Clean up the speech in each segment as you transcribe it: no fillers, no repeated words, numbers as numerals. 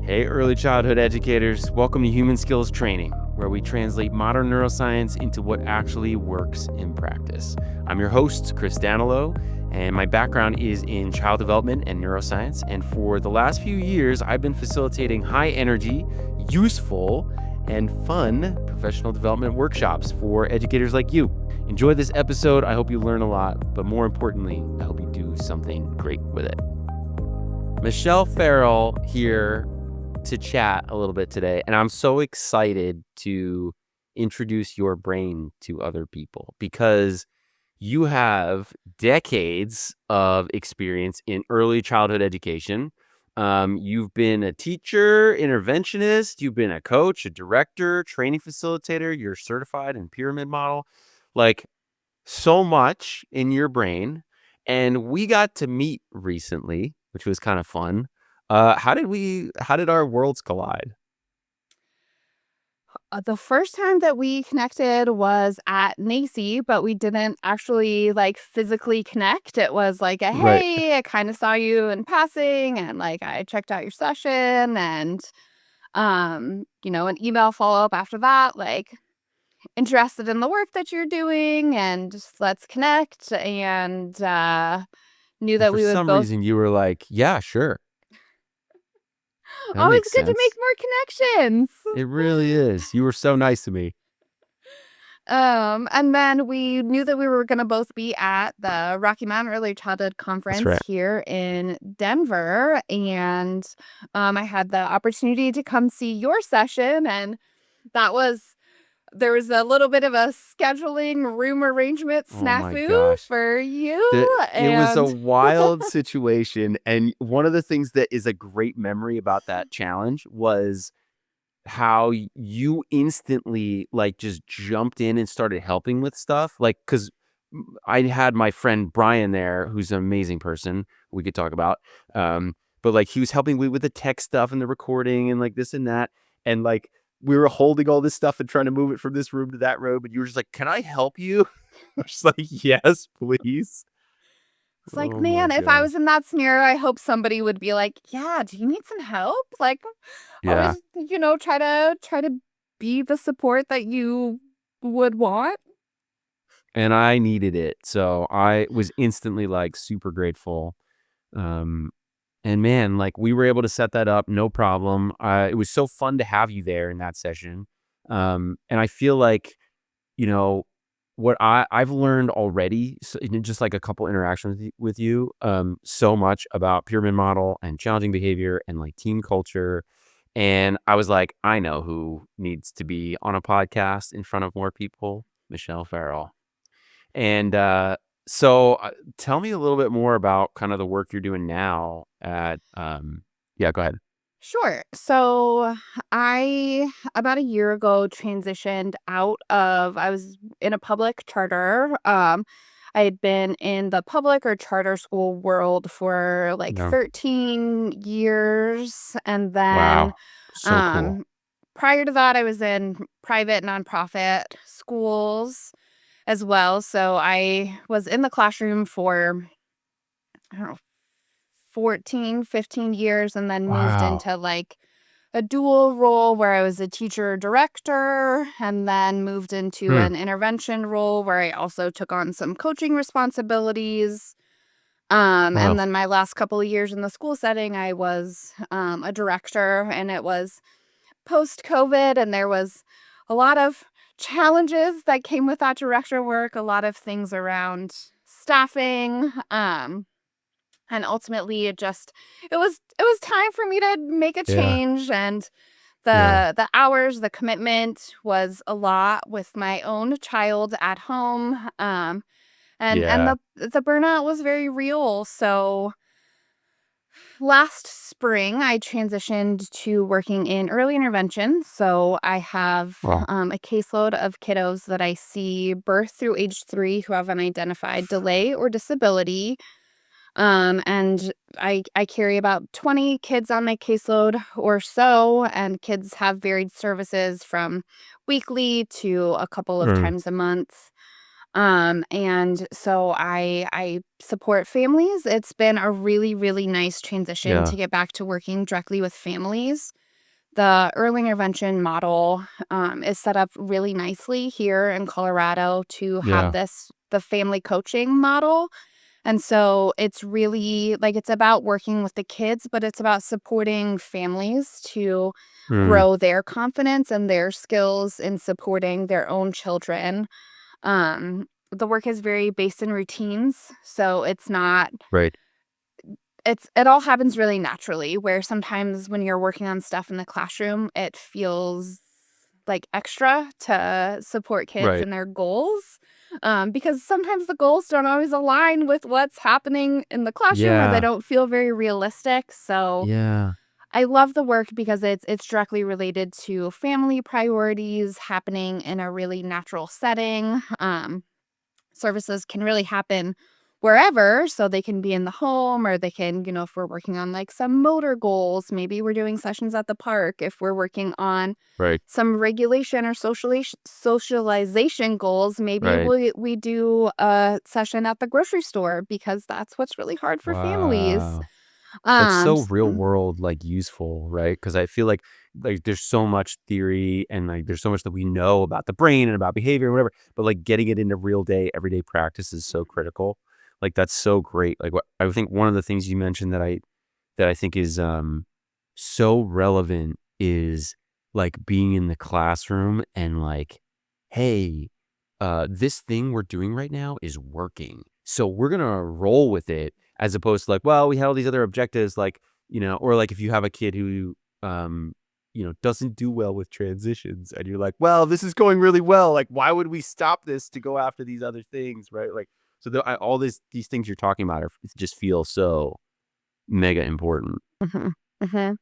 Hey, early childhood educators. Welcome to Human Skills Training, where we translate modern neuroscience into what actually works in practice. I'm your host, Chris Danilo, and my background is in child development and neuroscience. And for the last few years, I've been facilitating high energy, useful, and fun professional development workshops for educators like you. Enjoy this episode. I hope you learn a lot, but more importantly, I hope you do something great with it. Michelle Farrell here to chat a little bit today, and I'm so excited to introduce your brain to other people because you have decades of experience in early childhood education. You've been a teacher, interventionist, you've been a coach, a director, training facilitator, you're certified in pyramid model, like so much in your brain. And we got to meet recently, which was kind of fun. How did our worlds collide? The first time that we connected was at NACI, but we didn't actually physically connect. It was like a Right. hey, I kind of saw you in passing, and I checked out your session, and an email follow up after that, interested in the work that you're doing, and just let's connect. And knew And that for we would some both reason you were like, yeah, sure. That always makes good to make sense. more connections. It really is. You were so nice to me. And then we knew that we were going to both be at the Rocky Mountain Early Childhood That's Conference right. here in Denver. And I had the opportunity to come see your session. And there was a little bit of a scheduling room arrangement Oh my snafu gosh. for you. It was a And wild situation. And one of the things that is a great memory about that challenge was how you instantly just jumped in and started helping with stuff. Because I had my friend Brian there, who's an amazing person we could talk about. But he was helping me with the tech stuff and the recording and this and that. And we were holding all this stuff and trying to move it from this room to that room. And you were just like, can I help you? I was like, yes, please. it's like, Oh my man, if I was gosh. in that scenario, I hope somebody would be like, yeah, do you need some help? Yeah. Always, try to be the support that you would want. And I needed it. So I was instantly super grateful. Um, and man, we were able to set that up, no problem. It was so fun to have you there in that session. And I feel you know, what I've learned already, in just a couple interactions with you, so much about pyramid model and challenging behavior and team culture. And I was like, I know who needs to be on a podcast in front of more people, Michelle Farrell. And so tell me a little bit more about kind of the work you're doing now at, yeah, go ahead. Sure. So I, about a year ago, transitioned I was in a public charter. I had been in the public or charter school world for No. 13 years. And then Wow. So cool. um, prior to that, I was in private nonprofit schools as well. So I was in the classroom for, I don't know, 14, 15 years, and then moved Wow. into a dual role where I was a teacher director, and then moved into Hmm. an intervention role where I also took on some coaching responsibilities. And Wow. then my last couple of years in the school setting, I was a director, and it was post COVID, and there was a lot of challenges that came with that director work, a lot of things around staffing. And ultimately it was time for me to make a Yeah. change, and Yeah. the hours, the commitment was a lot with my own child at home. And Yeah. the burnout was very real. So last spring I transitioned to working in early intervention. So I have Wow. a caseload of kiddos that I see birth through age 3 who have an identified delay or disability. And I carry about 20 kids on my caseload or so, and kids have varied services from weekly to a couple of Mm. times a month. And so I support families. It's been a really, really nice transition Yeah. to get back to working directly with families. the early intervention model is set up really nicely here in Colorado to have Yeah. the family coaching model. And so it's really like it's about working with the kids, but it's about supporting families to Mm, grow their confidence and their skills in supporting their own children. The work is very based in routines, so it's not right. it all happens really naturally, where sometimes when you're working on stuff in the classroom, it feels like extra to support kids Right. and their goals. Because sometimes the goals don't always align with what's happening in the classroom or they Yeah. don't feel very realistic. So Yeah. I love the work because it's directly related to family priorities happening in a really natural setting. Services can really happen wherever. So they can be in the home or they can, if we're working on like some motor goals, maybe we're doing sessions at the park. If we're working on Right. some regulation or socialization goals, maybe Right. we do a session at the grocery store because that's what's really hard for families. Wow. That's Um, so s- real world, like useful, right? Because I feel like there's so much theory and like there's so much that we know about the brain and about behavior and whatever, but like getting it into real day, everyday practice is so critical. Like that's so great. Like what I think one of the things you mentioned that I think is so relevant is like being in the classroom and like, hey, this thing we're doing right now is working. So we're gonna roll with it as opposed to like, well, we have all these other objectives, like, or like if you have a kid who doesn't do well with transitions and you're like, well, this is going really well. Like, why would we stop this to go after these other things? Right. Like, so all these things you're talking about just feel so mega important. mhm, mhm.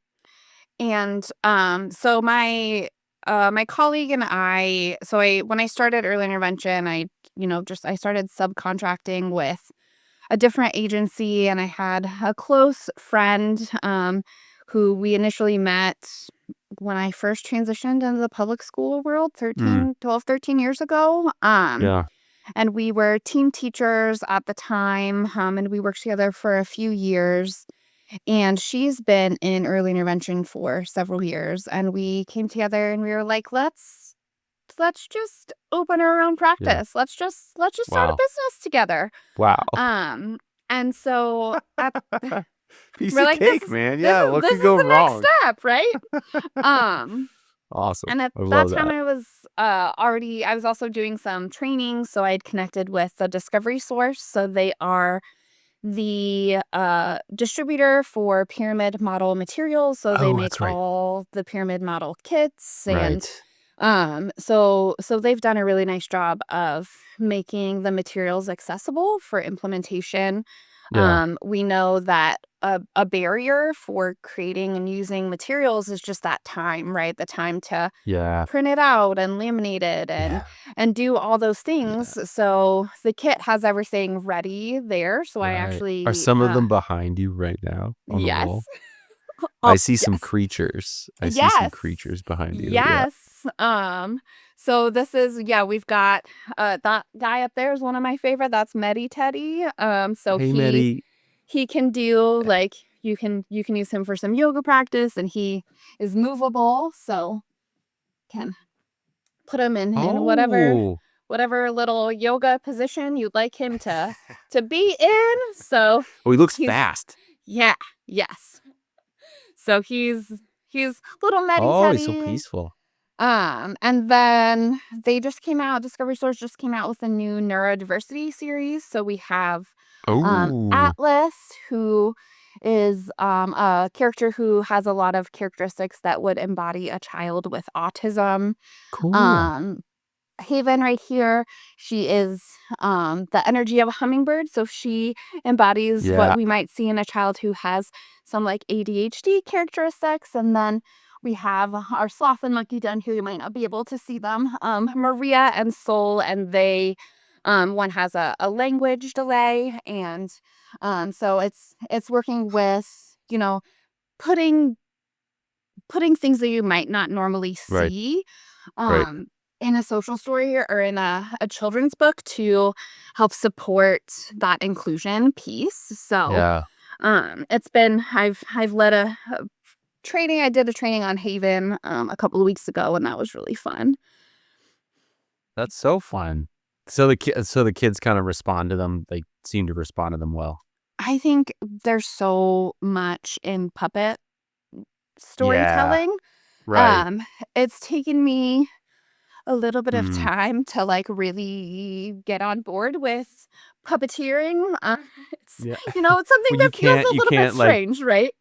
And so my colleague and I, so I when I started early intervention, I started subcontracting with a different agency, and I had a close friend who we initially met when I first transitioned into the public school world Mm, 13 years ago. yeah. And we were team teachers at the time, and we worked together for a few years. And she's been in early intervention for several years, and we came together and we were like, let's just open our own Yeah. practice. Let's just start a Wow. business together. Wow. Um, and so Piece we're of like, cake, man. this Yeah. is What this could is go the next wrong? step, right? Um, Awesome. and at I that love time that. I was also doing some training, so I had connected with the Discovery Source. So they are the distributor for pyramid model materials. So they Oh, make that's right. all the pyramid model kits and Right. so they've done a really nice job of making the materials accessible for implementation. Yeah. We know that a barrier for creating and using materials is just that time, right? The time to Yeah. print it out and laminate it Yeah. and do all those Yeah. things. So the kit has everything ready there. So I Right. Are actually some of them behind you right now on the yes. wall? I Oh, see some yes. creatures. I see some Yes. creatures behind you. Yeah. Yes. So this is we've got that guy up there is one of my favorite. That's Medi Teddy. So Hey, Medi. he can do like you can use him for some yoga practice and he is movable. So can put him in Oh. whatever little yoga position you'd like him to be in. So Oh, he looks he's fast. yeah, yes. So he's little Medi Oh, he's so Teddy. peaceful. And then Discovery Source just came out with a new neurodiversity series. So we have Oh, Atlas, who is a character who has a lot of characteristics that would embody a child with autism. cool. Um, Haven right here, she is the energy of a hummingbird. So she embodies what Yeah. we might see in a child who has some like ADHD characteristics. And then we have our sloth and monkey den here. You might not be able to see them. Maria and Soul, and one has a language delay. And so it's working with, putting putting things that you might not normally Right. see Right. um, in a social story or in a children's book to help support that inclusion piece. So Yeah. it's been I've led a training. I did a training on Haven a couple of weeks ago, and that was really fun. That's so fun. So the kids kind of respond to them. They seem to respond to them well. I think there's so much in puppet Yeah. storytelling. Right. Um, it's taken me a little bit of Mm. time to like really get on board with puppeteering. It's Yeah. it's something Well, that feels a you little bit can't like strange, right?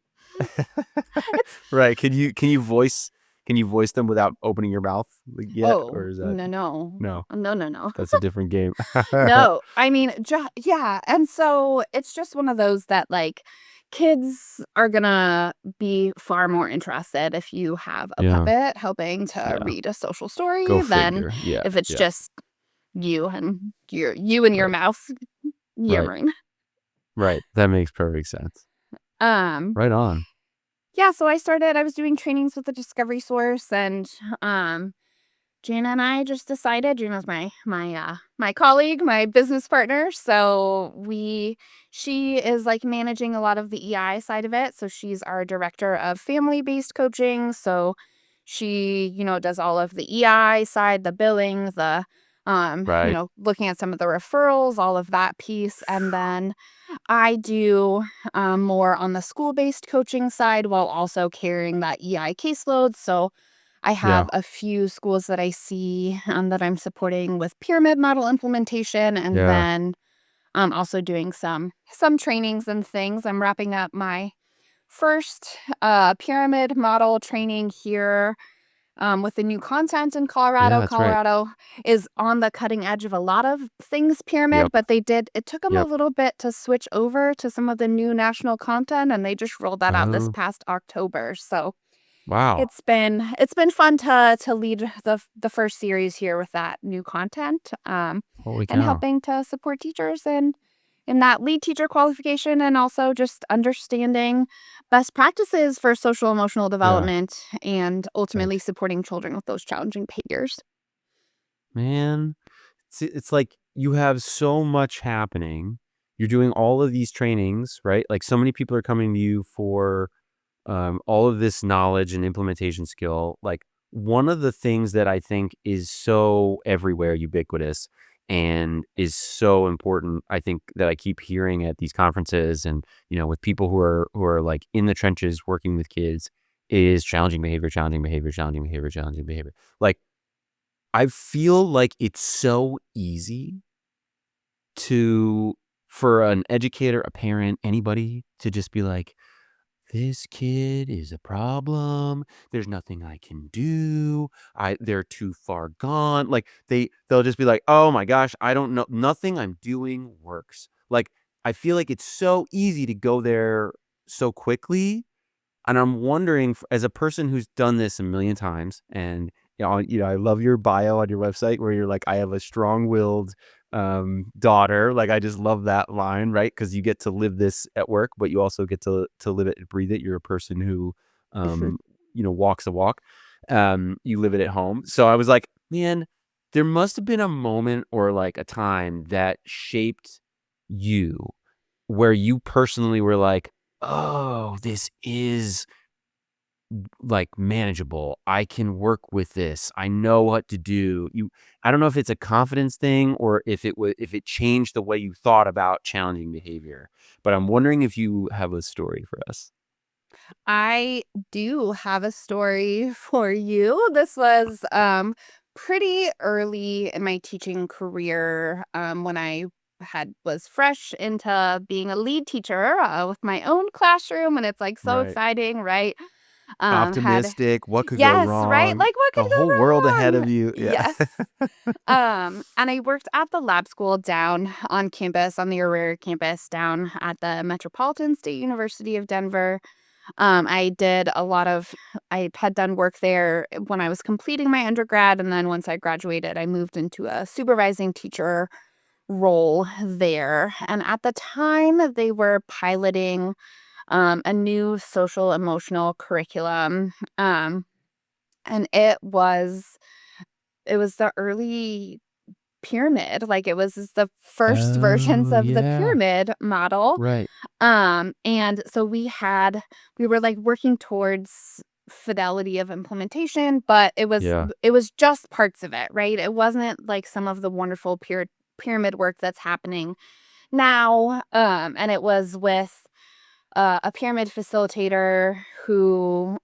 It's right. Can you voice them without opening your mouth like, yet, or oh is that no no no? no no no That's a different game. no. I mean, yeah, and so it's just one of those that like kids are gonna be far more interested if you have a Yeah. puppet helping to Yeah. read a social story Go than figure. Yeah. if it's Yeah. just you and your Right. mouth Right. yammering. Right. That makes perfect sense. Um, Right on. yeah, so I was doing trainings with the Discovery Source, and um Gina and I just decided. Gina's my colleague, my business partner. So she is like managing a lot of the EI side of it. So she's our director of family-based coaching. So she, does all of the EI side, the billing, the Right. looking at some of the referrals, all of that piece. And then I do more on the school-based coaching side while also carrying that EI caseload. So I Yeah. have a few schools that I see that I'm supporting with pyramid model implementation, and Yeah. then also doing some trainings and things. I'm wrapping up my first pyramid model training here with the new content in Yeah. Colorado. That's right. Colorado is on the cutting edge of a lot of things pyramid, Yep. but it took them a Yep. little bit to switch over to some of the new national content, and they just rolled that out this Oh, past October. So wow. it's been fun to lead the first series here with that new content, Holy and cow. helping to support teachers in that lead teacher qualification, and also just understanding best practices for social emotional Yeah. development and ultimately Right. supporting children with those challenging behaviors. Man, it's like you have so much happening. You're doing all of these trainings, right? Like so many people are coming to you for all of this knowledge and implementation skill. Like one of the things that I think is so everywhere, ubiquitous, and is so important, I think that I keep hearing at these conferences and with people who are like in the trenches working with kids is challenging behavior, challenging behavior, challenging behavior, challenging behavior. Like I feel like it's so easy to for an educator, a parent, anybody to just be like, this kid is a problem. There's nothing I can do. They're too far gone. Like they'll just be like, "Oh my gosh, I don't know. Nothing I'm doing works." Like I feel like it's so easy to go there so quickly, and I'm wondering, as a person who's done this a million times, and I love your bio on your website where you're like, I have a strong-willed daughter. Like, I just love that line, right? Because you get to live this at work, but you also get to live it and breathe it. You're a person who, um, walks the walk. You live it at home. So I was like, man, there must have been a moment or like a time that shaped you where you personally were like, oh, this is like manageable. I can work with this. I know what to do. I don't know if it's a confidence thing or if it changed the way you thought about challenging behavior. But I'm wondering if you have a story for us. I do have a story for you. This was pretty early in my teaching career, when I was fresh into being a lead teacher with my own classroom, and it's like so Right. exciting, right? Had Optimistic. What could go Yes, right? wrong? Like what could The whole world go ahead wrong? of you. Yeah. Yes. And I worked at the lab school down on campus, on the Aurora campus down at the Metropolitan State University of Denver. I had done work there when I was completing my undergrad. And then once I graduated, I moved into a supervising teacher role there. And at the time, they were piloting a new social emotional curriculum. And it was the early pyramid. Like, it was the first versions Oh, of the yeah. pyramid model. Right. And so we were like working towards fidelity of implementation, but Yeah. it was just parts of it, right? It wasn't like some of the wonderful pyramid work that's happening now. And it was with a pyramid facilitator who,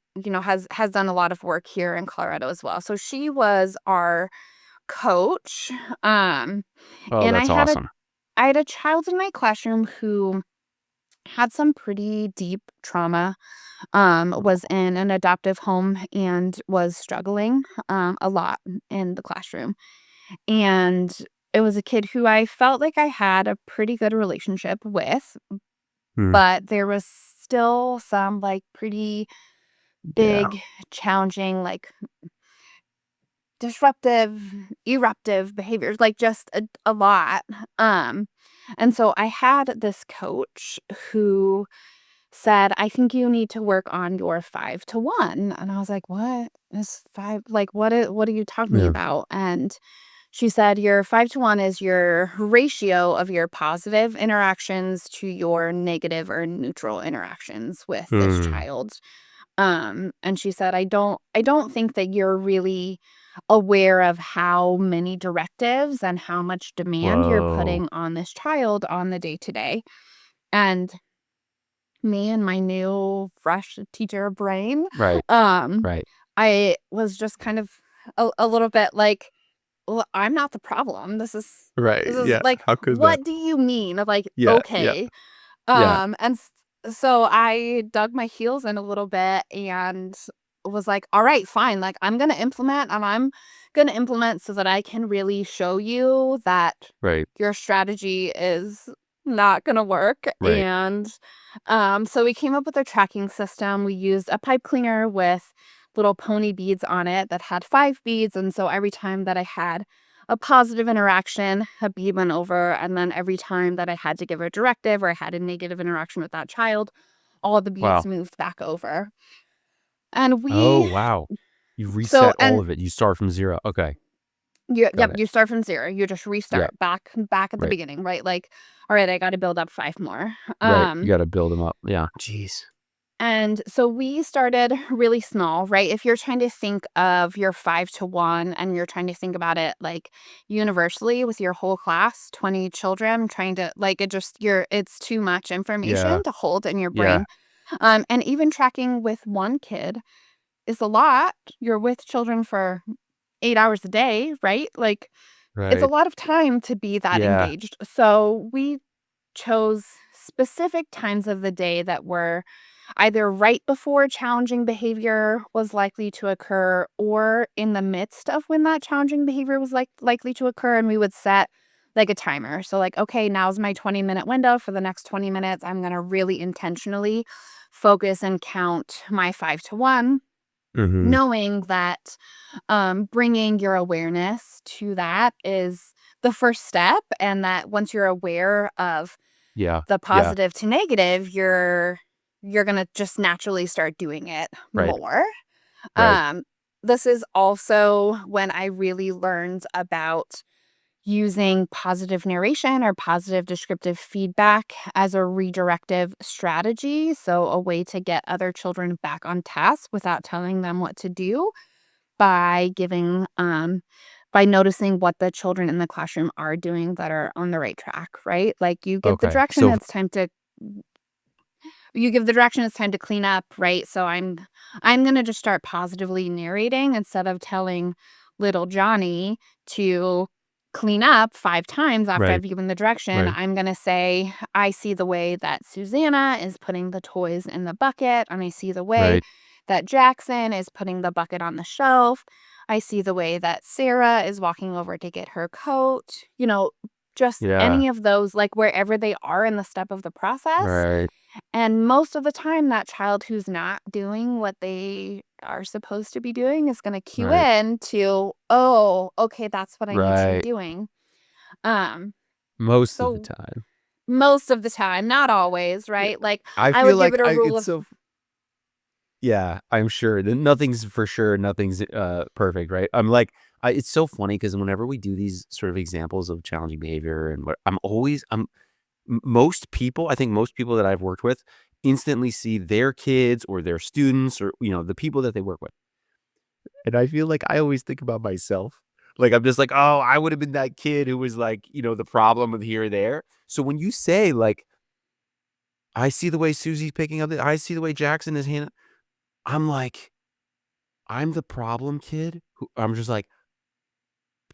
has done a lot of work here in Colorado as well. So she was our coach. Um, Oh, and that's awesome. I had a child in my classroom who had some pretty deep trauma, was in an adoptive home and was struggling a lot in the classroom. And it was a kid who I felt like I had a pretty good relationship with, Hmm. but there was still some like pretty Yeah. big, challenging, like disruptive, eruptive behaviors, like just a lot. Um, and so I had this coach who said, "I think you need to work on your 5 to 1." And I was like, "What is five? Like, what are you talking Yeah. about?" And she said, "Your 5 to 1 is your ratio of your positive interactions to your negative or neutral interactions with this Hmm. child." And she said, I don't think that you're really aware of how many directives and how much demand you're Whoa. putting on this child on the day to day." And me and my new fresh teacher brain, Right. um, Right. I was just kind of a little bit like, "Well, I'm not the problem. Right. This is Yeah. like, How could that? what do you mean?" I'm like, Yeah. Yeah. "Okay." Yeah. And so I dug my heels in a little bit and was like, "All right, fine. Like, I'm going to implement, and I'm going to implement so that I can really show you that Right. your strategy is not going to work." Right. And so we came up with a tracking system. We used a pipe cleaner with little pony beads on it that had 5 beads. And so every time that I had a positive interaction, a bead went over. And then every time that I had to give a directive or I had a negative interaction with that child, all of the beads Wow. moved back over. And Oh, we, wow. You so, reset all and of it. You start from zero. Okay. yep, Got it. you start from zero. You just Yeah. restart back at the Right. beginning, right? Like, all right, I got to build up 5 more. Right. You got to build them up. Yeah. Jeez. And so we started really small, right? If you're trying to think of your 5 to 1 and you're trying to think about it like universally with your whole class, 20 children, trying to like it's too much Yeah. information to hold in your Yeah. brain. And even tracking with one kid is a lot. You're with children for 8 hours a day, right? Like, it's a Right. lot of time to be that Yeah. engaged. So we chose specific times of the day that were either right before challenging behavior was likely to occur or in the midst of when that challenging behavior was likely to occur, and we would set like a timer. So like, okay, now's my 20-minute window. For the next 20 minutes, I'm going to really intentionally focus and count my 5 to 1, Mm-hmm. knowing that bringing your awareness to that is the first step, and that once you're aware of Yeah. the Yeah. positive to negative, you're gonna just naturally start doing it Right. more. Right. Um, this is also when I really learned about using positive narration or positive descriptive feedback as a redirective strategy. So a way to get other children back on task without telling them what to do by by noticing what the children in the classroom are doing that are on the right track, right? Like, Okay. So, you give the direction it's time to clean up, right? So I'm going to just start positively narrating instead of telling little Johnny to clean up 5 times after right. I've given the direction. Right. I'm going to say, "I see the way that Susanna is putting the toys in the bucket, and I see the way Right. that Jackson is putting the bucket on the shelf. I see the way that Sarah is walking over to get her coat." Just Yeah. any of those, like, wherever they are in the step of the process. Right. And most of the time, that child who's not doing what they are supposed to be doing is going to cue Right. in to, "Oh, okay, that's what I need to be Right. doing." Um, Most of the so time. most of the time, not always, Yeah. right? Like, I I feel would give like it a I rule it's of so Yeah, I'm sure that nothing's for sure, nothing's perfect, right? I'm like, it's so funny because whenever we do these sort of examples of challenging behavior and what most people, I think most people that I've worked with instantly see their kids or their students or, the people that they work with. And I feel like I always think about myself. Like, I'm just like, oh, I would have been that kid who was like, the problem with here or there. So when you say, like, I see the way Susie's picking up, I see the way Jackson is handling, I'm like, I'm the problem kid who I'm just like,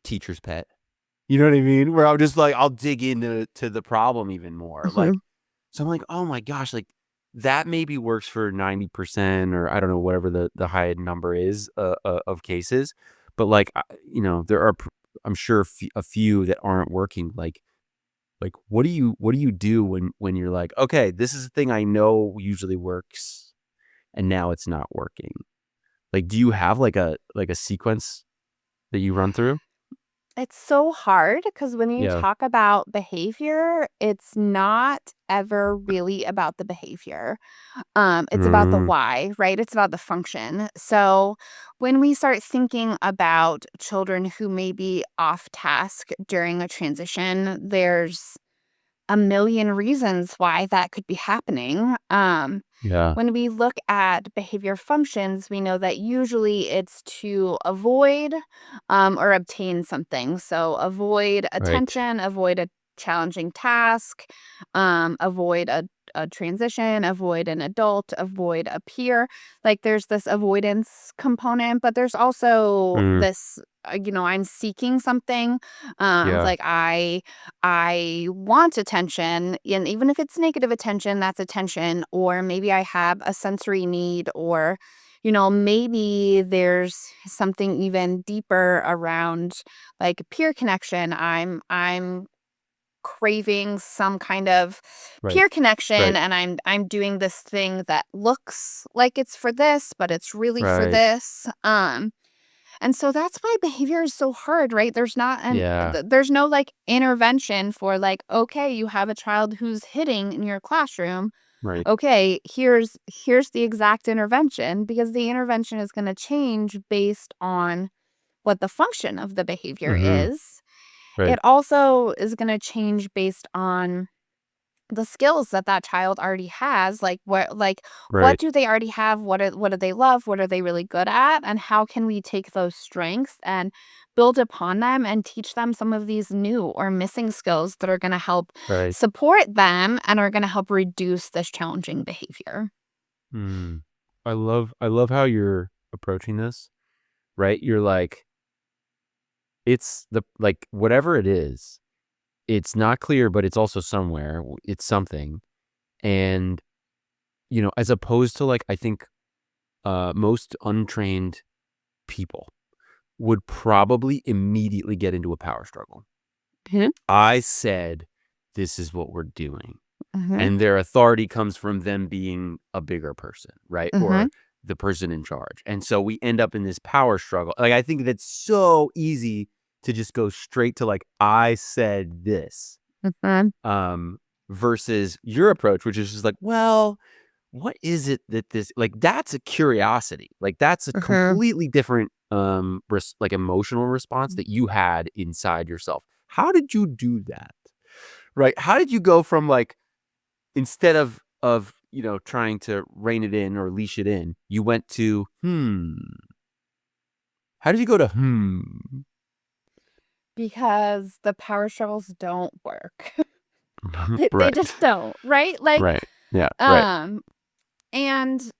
teacher's pet. You know what I mean? Where I'm just like, I'll dig into the problem even more. Like, Mhm. so I'm like, oh my gosh, like that maybe works for 90% or I don't know, whatever the high number is of cases. But like, there are, I'm sure a few that aren't working. Like, what do you do when you're like, okay, this is the thing I know usually works and now it's not working? Like, do you have like a sequence that you run through? It's so hard because when you Yeah. talk about behavior, it's not ever really about the behavior. It's about the Mm, why, right? It's about the function. So when we start thinking about children who may be off task during a transition, there's a million reasons why that could be happening. yeah. When we look at behavior functions, we know that usually it's to avoid or obtain something. So, avoid Right. attention, avoid a challenging task, avoid a transition, avoid an adult, avoid a peer. Like, there's this avoidance component, but there's also Mm, this. I'm seeking something. yeah. Like I want attention, and even if it's negative attention, that's attention. Or maybe I have a sensory need, or, maybe there's something even deeper around like peer connection. I'm craving some kind of Right. peer connection, Right. and I'm doing this thing that looks like it's for this, but it's really for Right. this. And so that's why behavior is so hard, right? Yeah. There's no like intervention for like, okay, you have a child who's hitting in your classroom. Right. Okay, here's the exact intervention, because the intervention is going to change based on what the function of the behavior Mhm. is. It Right. also is going to change based on the skills that that child already has. What Right. do they already have? What do they love? What are they really good at? And how can we take those strengths and build upon them and teach them some of these new or missing skills that are going to help Right. support them and are going to help reduce this challenging behavior? Mm. I love how you're approaching this, right? You're like, it's the like, whatever it is, it's not clear, but it's also somewhere. It's something. And, as opposed to like, I think, most untrained people would probably immediately get into a power struggle. Mhm, I said, this is what we're doing. mhm, And their authority comes from them being a bigger person, right? mhm, Or the person in charge. And so we end up in this power struggle. Like, I think that's so easy to just go straight to like, I said this, mhm, um, versus your approach, which is just like, well, what is it that this, like, that's a curiosity. Like, that's a mhm. completely different, like emotional response that you had inside yourself. How did you do that? Right? How did you go from like, instead of, trying to rein it in or leash it in, you went to, "Hmm." How did you go to, "Hmm"? Because the power struggles don't work. They Right. just don't, right? Like, Right. Yeah, right. um, and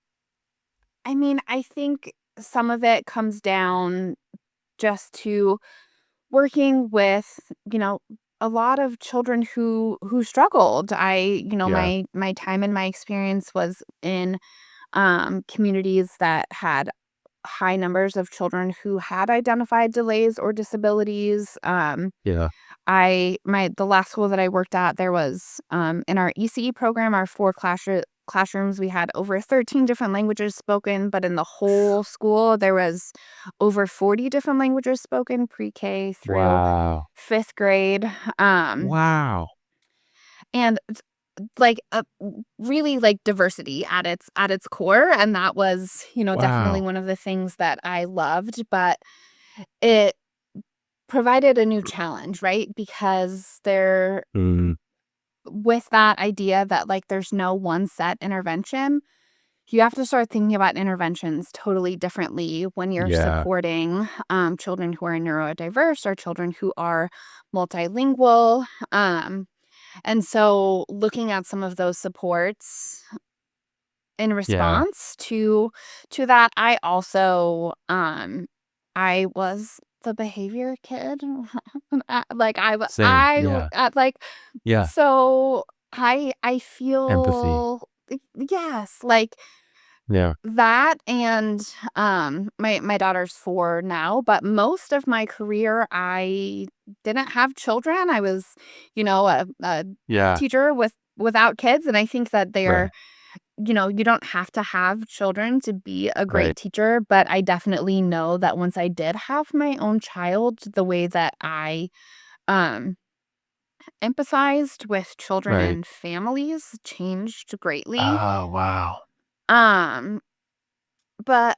I mean, I think some of it comes down just to working with, a lot of children who struggled. Yeah, My time and my experience was in communities that had high numbers of children who had identified delays or disabilities. yeah, The last school that I worked at, there was, in our ECE program, our 4 classrooms, we had over 13 different languages spoken, but in the whole school, there was over 40 different languages spoken, pre-K through wow. 5th grade. Um, Wow. and like really like diversity at its core, and that was, definitely Wow. one of the things that I loved, but it provided a new challenge, right? Because there Mm, with that idea that like there's no one set intervention, you have to start thinking about interventions totally differently when you're yeah. supporting children who are neurodiverse or children who are multilingual. And so looking at some of those supports in Yeah. response to that, I also I was the behavior kid. Like Same. Yeah. like Yeah. so I Empathy. feel yes, like Yeah. that. And my daughter's 4 now, but most of my career I didn't have children. I was, a Yeah. teacher without kids, and I think that Right. you don't have to have children to be a great Right. teacher, but I definitely know that once I did have my own child, the way that I um empathized with children Right. and families changed greatly. Oh, wow. Um But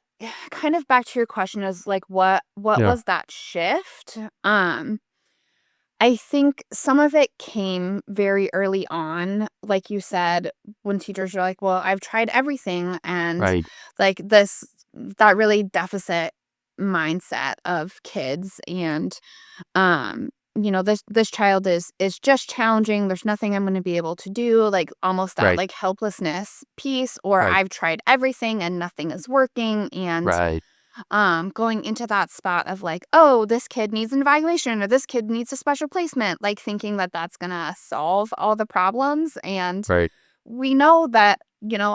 kind of back to your question is like what Yeah. was that shift? I think some of it came very early on, like you said, when teachers are like, "Well, I've tried everything," and Right. like that really deficit mindset of kids. And this child is just challenging, there's nothing I'm going to be able to do, like almost that Right. like helplessness piece, or Right. I've tried everything and nothing is working. And Right. going into that spot of like, oh, this kid needs an evaluation or this kid needs a special placement, like thinking that that's going to solve all the problems. And Right. we know that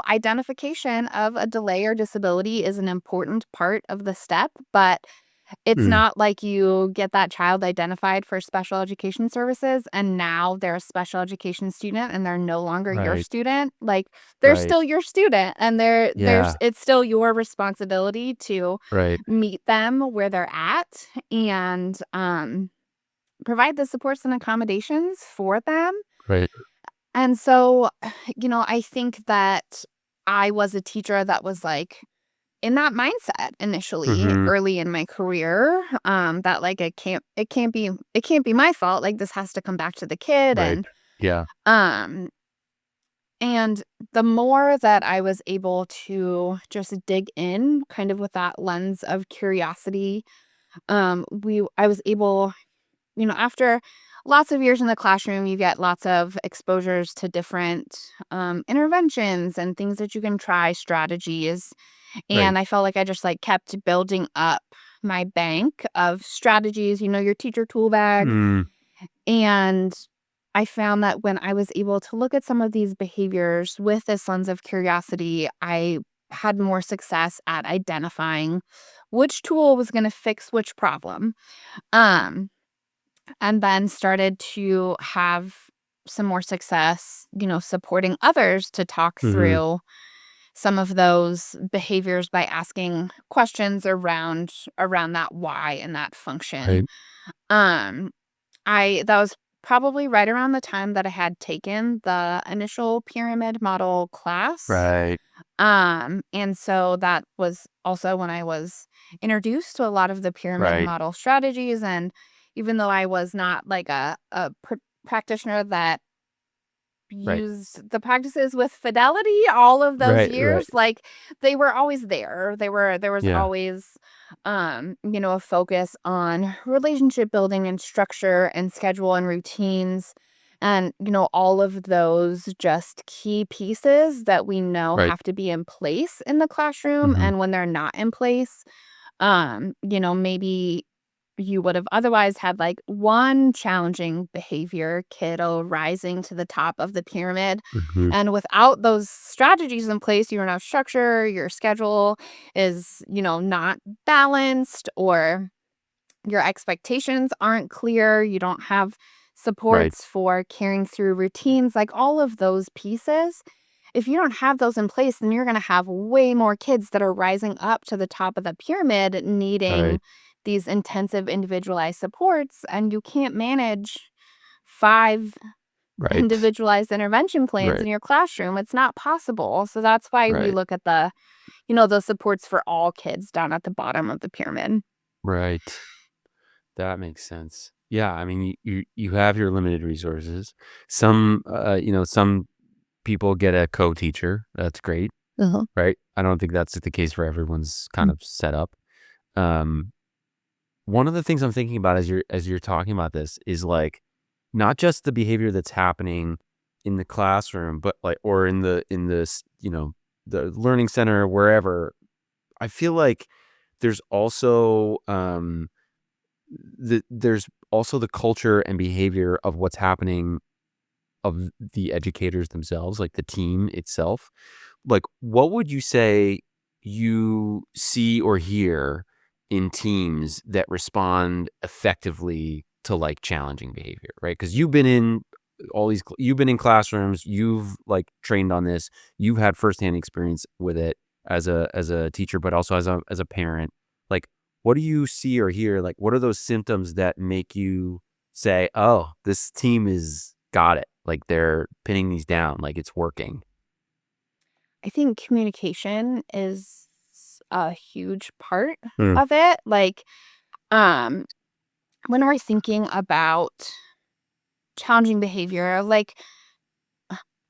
identification of a delay or disability is an important part of the step, but it's Mm, not like you get that child identified for special education services and now they're a special education student and they're no longer your right. student. Like they're Right. still your student, and there's Yeah. it's still your responsibility to Right. meet them where they're at, and provide the supports and accommodations for them. Right. And so, I think that I was a teacher that was like in that mindset initially Mhm. early in my career, that like it can't be my fault, like this has to come back to the kid. Right. And Yeah. um and the more that I was able to just dig in kind of with that lens of curiosity, we I was able, after lots of years in the classroom, you get lots of exposures to different interventions and things that you can try, strategies. Right. And I felt like I just like kept building up my bank of strategies, your teacher tool bag. Mm, And I found that when I was able to look at some of these behaviors with this lens of curiosity, I had more success at identifying which tool was going to fix which problem. Um, and then started to have some more success, supporting others to talk mhm. through some of those behaviors by asking questions around that why and that function. Right. Um, I that was probably right around the time that I had taken the initial pyramid model class. Right. And so that was also when I was introduced to a lot of the pyramid Right. model strategies. And even though I was not like a practitioner that Right. used the practices with fidelity all of those Right. Right. years, like they were always there was Yeah. always a focus on relationship building and structure and schedule and routines, and all of those just key pieces that we know Right. have to be in place in the classroom. Mhm. And when they're not in place, maybe you would have otherwise had like one challenging behavior kiddo rising to the top of the pyramid. Mhm. And without those strategies in place, you don't have structure, your schedule is, not balanced, or your expectations aren't clear, you don't have Right. supports for carrying through routines, like all of those pieces. If you don't have those in place, then you're going to have way more kids that are rising up to the top of the pyramid Right. needing these intensive individualized supports, and you can't manage 5 Right. individualized intervention plans in Right. your classroom. It's not possible. So that's why we Right. look at the supports for all kids down at the bottom of the pyramid. Right. That makes sense. Yeah, I mean, you have your limited resources. Some people get a co-teacher. That's great, Uh-huh. right? I don't think that's the case for everyone's kind of setup. Um, One of the things I'm thinking about as you're talking about this is like not just the behavior that's happening in the classroom, but like or in this, the learning center, wherever. I feel like there's also there's also the culture and behavior of what's happening of the educators themselves, like the team itself. Like, what would you say you see or hear in teams that respond effectively to like challenging behavior, right? Because you've been in classrooms, you've like trained on this, you've had firsthand experience with it as a teacher, but also as a parent. Like, what do you see or hear? Like, what are those symptoms that make you say, "Oh, this team is got it. Like they're pinning these down, like it's working." I think communication is a huge part Mm, of it. Like, um, when we're thinking about challenging behavior, like,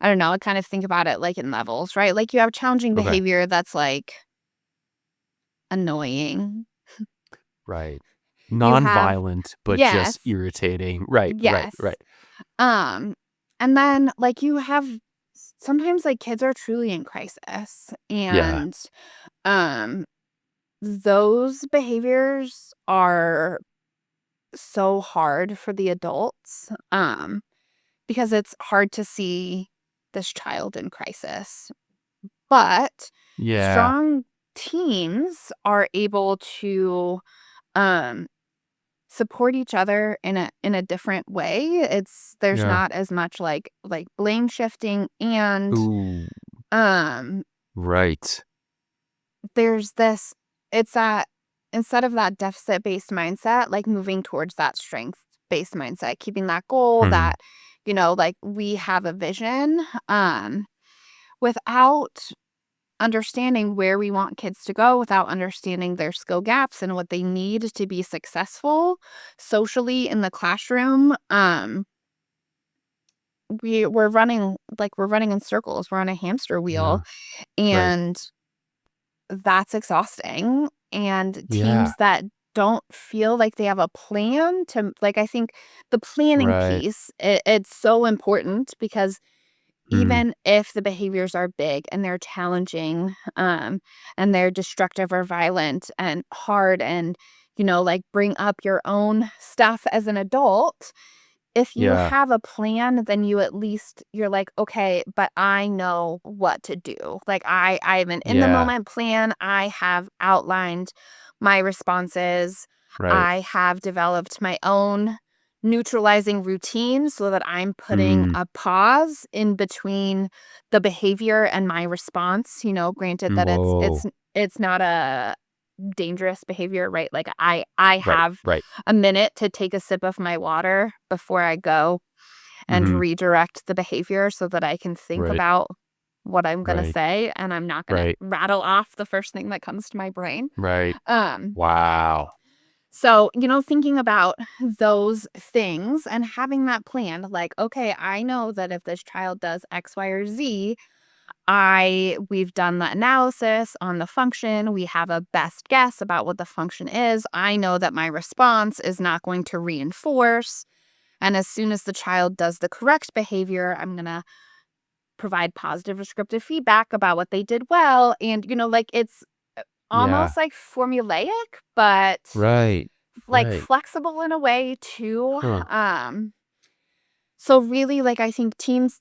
I don't know, I kind of think about it like in levels, right? Like, you have challenging okay. behavior that's like annoying. Right. You have, Non-violent, but just yes, irritating. Right, right, yes. right. Um, and then like you have sometimes like kids are truly in crisis Yeah, and um those behaviors are so hard for the adults because it's hard to see this child in crisis. But yeah, strong teams are able to um support each other in a different way. There's yeah. not as much like blame shifting and Ooh, um right. there's this it's that instead of that deficit based mindset, like moving towards that strength based mindset, keeping that goal Hmm. that like we have a vision without understanding where we want kids to go, without understanding their skill gaps and what they need to be successful socially in the classroom. We're running in circles, we're on a hamster wheel, Yeah, right. and that's exhausting. And Yeah, teams that don't feel like they have a plan to like I think the planning right. piece, it's so important because Mm, even if the behaviors are big and they're challenging, and they're destructive or violent and hard and, like bring up your own stuff as an adult, if you yeah, have a plan, then you're like, okay, but I know what to do. Like I have an in the yeah, moment plan. I have outlined my responses. right. I have developed my own neutralizing routine so that I'm putting Mm, a pause in between the behavior and my response. Granted that whoa. it's not a dangerous behavior, right? Like I Right, have right. a minute to take a sip of my water before I go and Hmm. redirect the behavior so that I can think Right, about what I'm going to right, say and I'm not going to right, rattle off the first thing that comes to my brain. right. Um Wow. so, thinking about those things and having that plan, like, okay, I know that if this child does X, Y, or Z, we've done the analysis on the function. We have a best guess about what the function is. I know that my response is not going to reinforce. And as soon as the child does the correct behavior, I'm going to provide positive descriptive feedback about what they did well. And, like it's Yeah, almost like formulaic, but right, like right. flexible in a way too. Huh. So really, like, I think teams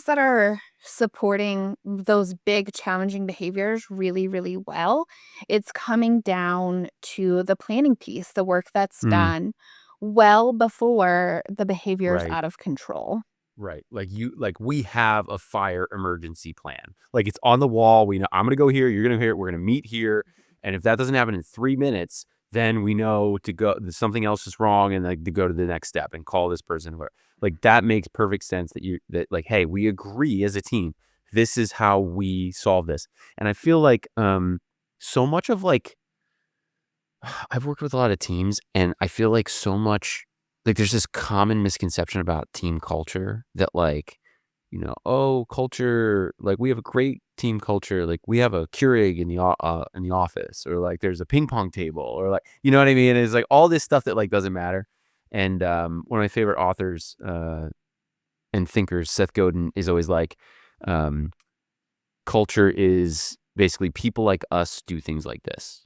that are supporting those big challenging behaviors really, really well, it's coming down to the planning piece, the work that's Mm, done well before the behavior is right. out of control. Right. Like we have a fire emergency plan. Like it's on the wall. We know I'm going to go here. You're going to here. We're going to meet here. And if that doesn't happen in 3 minutes, then we know to go, something else is wrong, and like to go to the next step and call this person. Like that makes perfect sense that like, hey, we agree as a team. This is how we solve this. And I feel like so much of like I've worked with a lot of teams, and I feel like so much like there's this common misconception about team culture that like, oh, culture, like we have a great team culture, like we have a Keurig in the office, or like there's a ping pong table, or like, you know what I mean? It's like all this stuff that like doesn't matter. And one of my favorite authors and thinkers, Seth Godin, is always like, um, culture is basically people like us do things like this.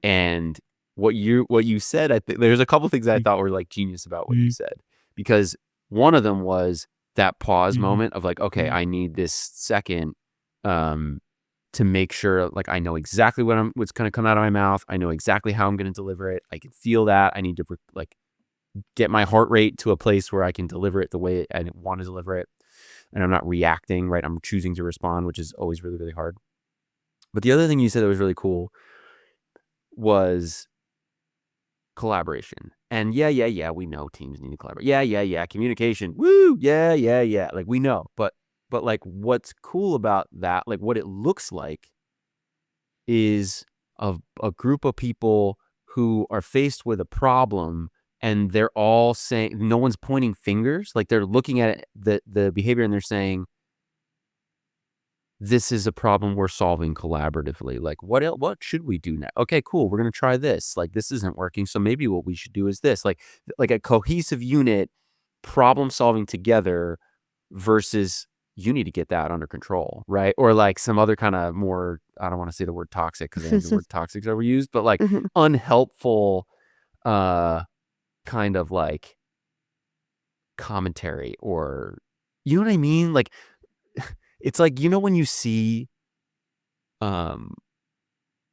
And what you said, I think there's a couple things I thought were like genius about what you said, because one of them was that pause moment of like, okay, I need this second um, to make sure like I know exactly what's going to come out of my mouth. I know exactly how I'm going to deliver it. I can feel that. I need to like get my heart rate to a place where I can deliver it the way I want to deliver it, and I'm not reacting. Right, I'm choosing to respond, which is always really, really hard. But the other thing you said that was really cool was collaboration. And yeah, we know teams need to collaborate. Yeah, communication. Woo, yeah. Like we know, but like what's cool about that, like what it looks like is a group of people who are faced with a problem, and they're all saying, no one's pointing fingers, like they're looking at the behavior and they're saying, this is a problem we're solving collaboratively. Like, what should we do now? Okay, cool. We're going to try this. Like, this isn't working. So maybe what we should do is this, like a cohesive unit problem solving together versus you need to get that under control. Right. Or like some other kind of more, I don't want to say the word toxic because I think the word toxic is overused, but like Mhm. unhelpful, kind of like commentary, or, you know what I mean? Like, it's like, when you see, um,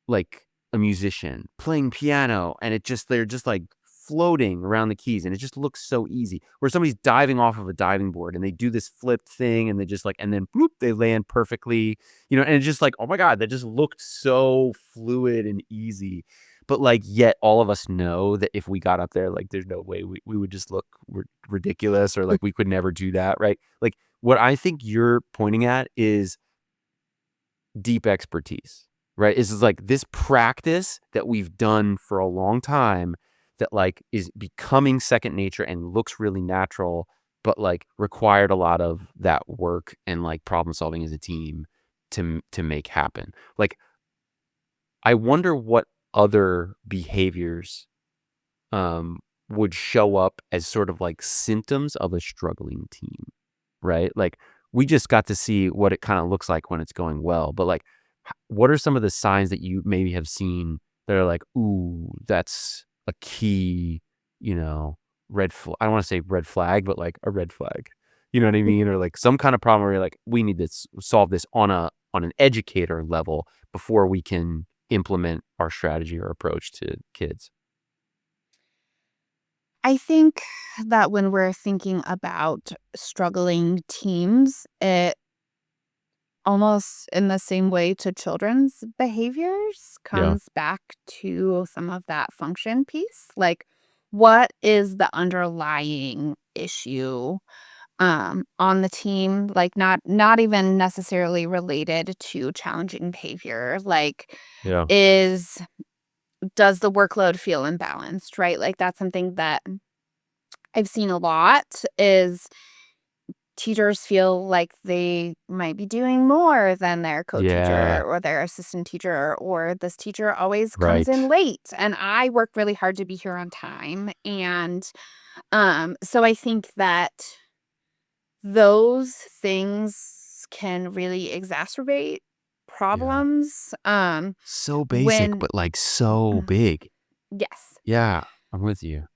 like a musician playing piano and they're just like floating around the keys and it just looks so easy, where somebody's diving off of a diving board and they do this flipped thing and they just like, and then bloop, they land perfectly, and it's just like, oh my God, that just looked so fluid and easy. But like, yet all of us know that if we got up there, like there's no way we would just look ridiculous, or like we could never do that. Right. Like what I think you're pointing at is deep expertise, right? Is like this practice that we've done for a long time that like is becoming second nature and looks really natural, but like required a lot of that work and like problem solving as a team to make happen. Like, I wonder what other behaviors um would show up as sort of like symptoms of a struggling team, right? Like we just got to see what it kind of looks like when it's going well, but like what are some of the signs that you maybe have seen that are like, ooh, that's a key, red flag. I don't want to say red flag, but like a red flag. You know what I mean? Or like some kind of problem where you're like, we need to solve this on an educator level before we can implement our strategy or approach to kids. I think that when we're thinking about struggling teams, it almost in the same way to children's behaviors Yeah. comes back to some of that function piece. Like, what is the underlying issue on the team? Like, not even necessarily related to challenging behavior. Like, Yeah. is does the workload feel imbalanced? Right? Like that's something that I've seen a lot is teachers feel like they might be doing more than their co-teacher Yeah. or their assistant teacher, or this teacher always comes in Right. late and I work really hard to be here on time. And so I think that those things can really exacerbate Yeah. problems So basic, when but like so mm, big. yes. Yeah. I'm with you.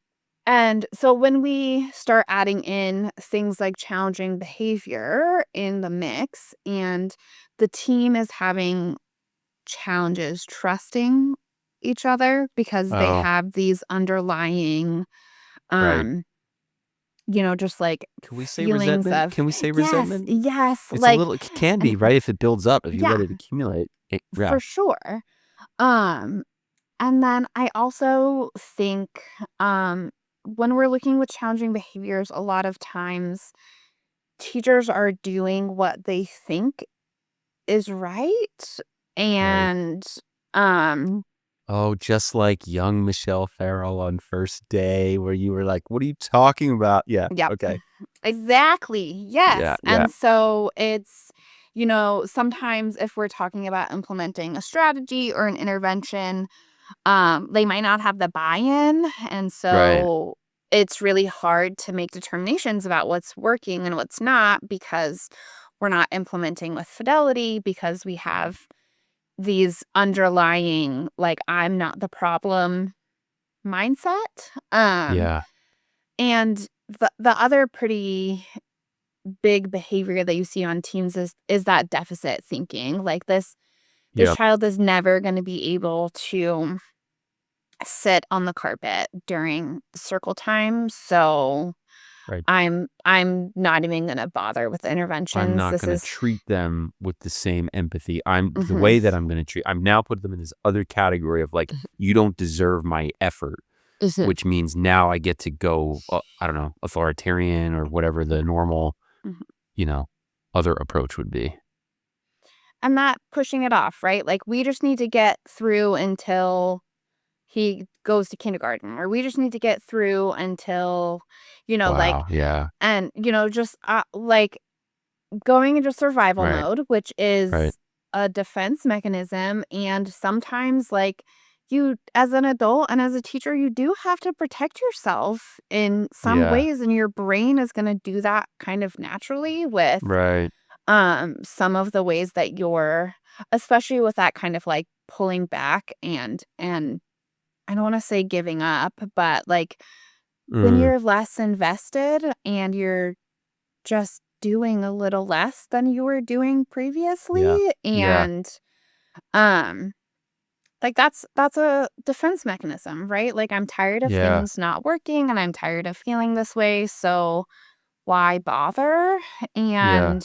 And so when we start adding in things like challenging behavior in the mix, and the team is having challenges trusting each other because they Oh, have these underlying, right. um, just like Can we say feelings resentment? of, Can we say yes, resentment? yes, It's a like, little, it can and be, right? If it builds up, if you yeah, let it accumulate. Yeah. for sure. Um, And then I also think when we're looking with challenging behaviors, a lot of times teachers are doing what they think is right. Right. And um Oh, just like young Michelle Farrell on First Day, where you were like, "What are you talking about?" Yeah. yep. Okay. Exactly. Yeah. Yes. Yeah. And so it's, sometimes if we're talking about implementing a strategy or an intervention, they might not have the buy-in. And Right. so it's really hard to make determinations about what's working and what's not because we're not implementing with fidelity because we have these underlying, like, I'm not the problem mindset. Yeah. And the other pretty big behavior that you see on teams is that deficit thinking. Like this Yep. child is never going to be able to sit on the carpet during circle time, so Right. I'm not even going to bother with I'm interventions. not This gonna is treat them with the same empathy. The mhm, way that I'm gonna treat I've now put them in this other category of, like, you don't deserve my effort, mhm, which means now I get to go, I don't know, authoritarian or whatever the normal, mhm. you know, other approach would be. I'm not pushing it off, right? Like we just need to get through until he goes to kindergarten, or we just need to get through until, like, Wow. Yeah. and, just like going into survival Right. mode, which Right. is a defense mechanism. And sometimes, like, you, as an adult and as a teacher, you do have to protect yourself in some Yeah. ways. And your brain is going to do that kind of naturally with Right. some of the ways that you're, especially with that kind of like pulling back and I don't want to say giving up, but like when Mm. you're less invested and you're just doing a little less than you were doing Yeah. previously, Yeah. and um like that's a defense mechanism, right? Like I'm tired of Yeah. things not working and I'm tired of feeling this way, so why bother? Yeah. And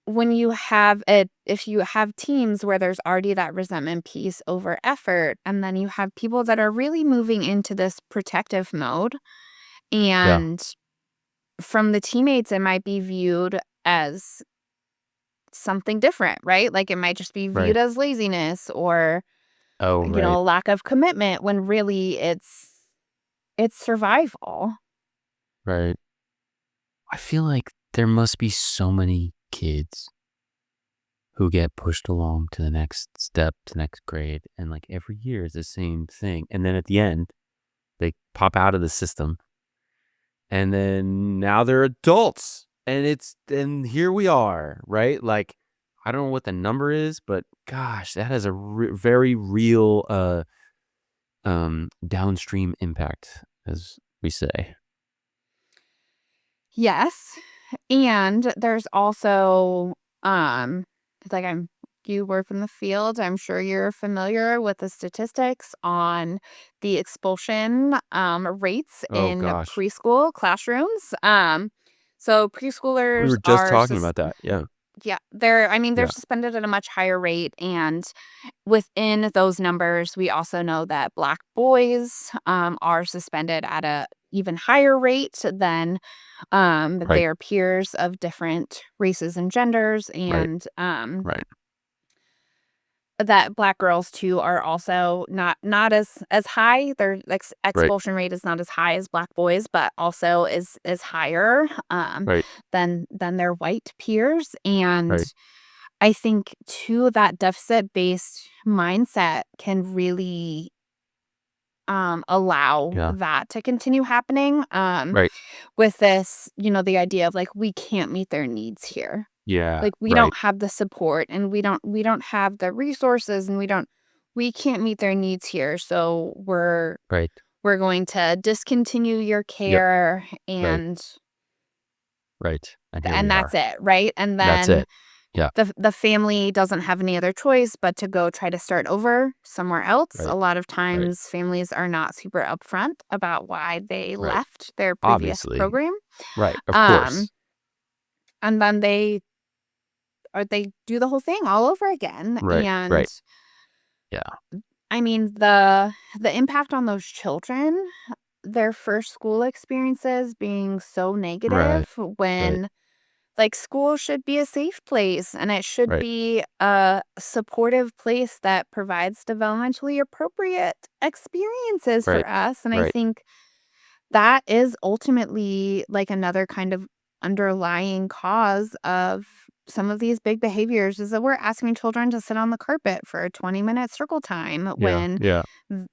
when you have it, if you have teams where there's already that resentment piece over effort, and then you have people that are really moving into this protective mode, Yeah. and from the teammates, it might be viewed as something different, right? Like it might just be viewed Right. as laziness or, Oh, right. a lack of commitment when really it's survival. Right. I feel like there must be so many kids who get pushed along to the next step, to next grade, and, like, every year is the same thing, and then at the end, they pop out of the system, and then now they're adults, and here we are, right? Like, I don't know what the number is, but gosh, that has a very real, downstream impact, as we say. Yes. And there's also, um, like you work in the field. I'm sure you're familiar with the statistics on the expulsion rates Oh in gosh. preschool classrooms. So We preschoolers were just are talking about that, yeah, yeah, they're yeah, suspended at a much higher rate, and within those numbers, we also know that Black boys are suspended at a even higher rate than right, their peers of different races and genders, right, and right, that Black girls too are also not as high. Their right, expulsion rate is not as high as Black boys, but also is higher right, than their white peers. And right, I think too that deficit based mindset can really allow yeah, that to continue happening. right, With this, the idea of like we can't meet their needs here. yeah, Like we right, don't have the support and we don't have the resources and we can't meet their needs here. So right, we're going to discontinue your yep, care right, and right, and here and we that's are. it, right? And That's then it. Yeah, the family doesn't have any other choice but to go try to start over somewhere else. A right, lot of right, times families are not super upfront about why they right, left their previous obviously, program. right, of Um course, and then they do the whole thing all over again, right, and right, yeah, I mean, the impact on those children, their first school experiences being so Right. negative Right. when like school should be a safe place and it should Right. be a supportive place that provides developmentally appropriate experiences Right. for us. And I Right. think that is ultimately like another kind of underlying cause of some of these big behaviors is that we're asking children to sit on the carpet for a 20-minute circle time Yeah. when Yeah.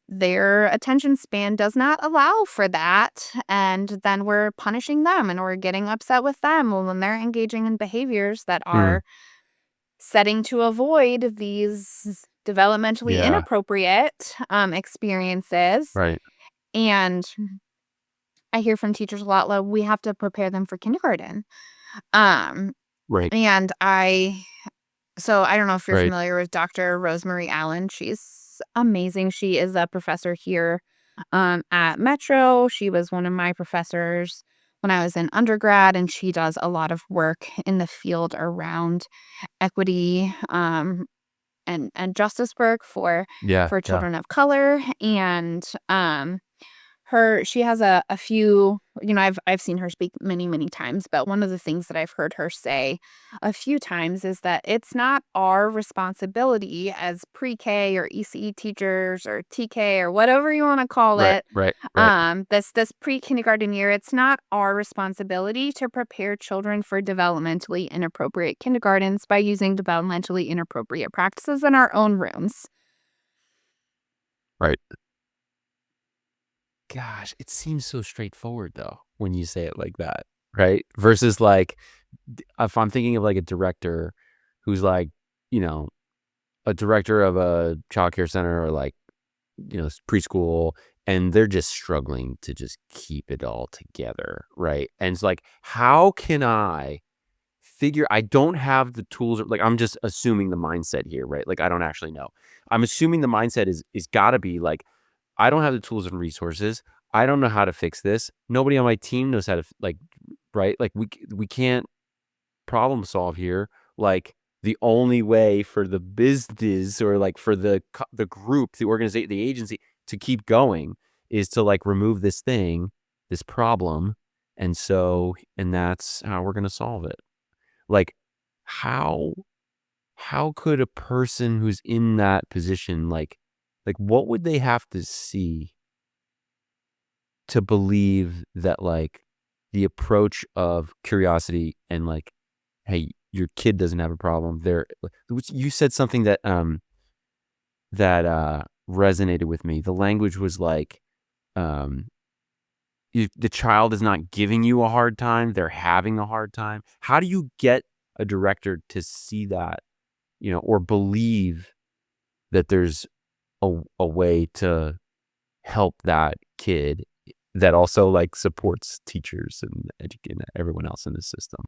their attention span does not allow for that. And then we're punishing them and we're getting upset with them when they're engaging in behaviors that Mm. are setting to avoid these developmentally Yeah. inappropriate experiences. Right. And I hear from teachers a lot, like, we have to prepare them for kindergarten. Um, Right. and so I don't know if you're Right. familiar with Dr. Rosemary Allen. She's amazing. She is a professor here at Metro. She was one of my professors when I was in undergrad, and she does a lot of work in the field around equity and justice work Yeah. for Yeah. children of color. And she has a few, I've seen her speak many, many times, but one of the things that I've heard her say a few times is that it's not our responsibility as pre-K or ECE teachers or TK or whatever you want to call Right. it, Right. Right. this pre-kindergarten year, it's not our responsibility to prepare children for developmentally inappropriate kindergartens by using developmentally inappropriate practices in our own rooms. Right. Gosh, it seems so straightforward though when you say it like that, right? Versus like if I'm thinking of like a director who's like, you know, a director of a childcare center or like, preschool, and they're just struggling to just keep it all together, right? And it's like, how can I don't have the tools, like I'm just assuming the mindset here, right? Like I don't actually know. I'm assuming the mindset is gotta be like, I don't have the tools and resources. I don't know how to fix this. Nobody on my team knows how to like, right? Like we can't problem solve here. Like the only way for the business or like for the group, the organization, the agency to keep going is to like remove this thing, this problem, and that's how we're gonna solve it. Like how how could a person who's in that position like what would they have to see to believe that like the approach of curiosity and like, hey, your kid doesn't have a problem. You said something that resonated with me. The language was like, um, if the child is not giving you a hard time, they're having a hard time. How do you get a director to see that, or believe that there's a way to help that kid that also like supports teachers and educating everyone else in the system?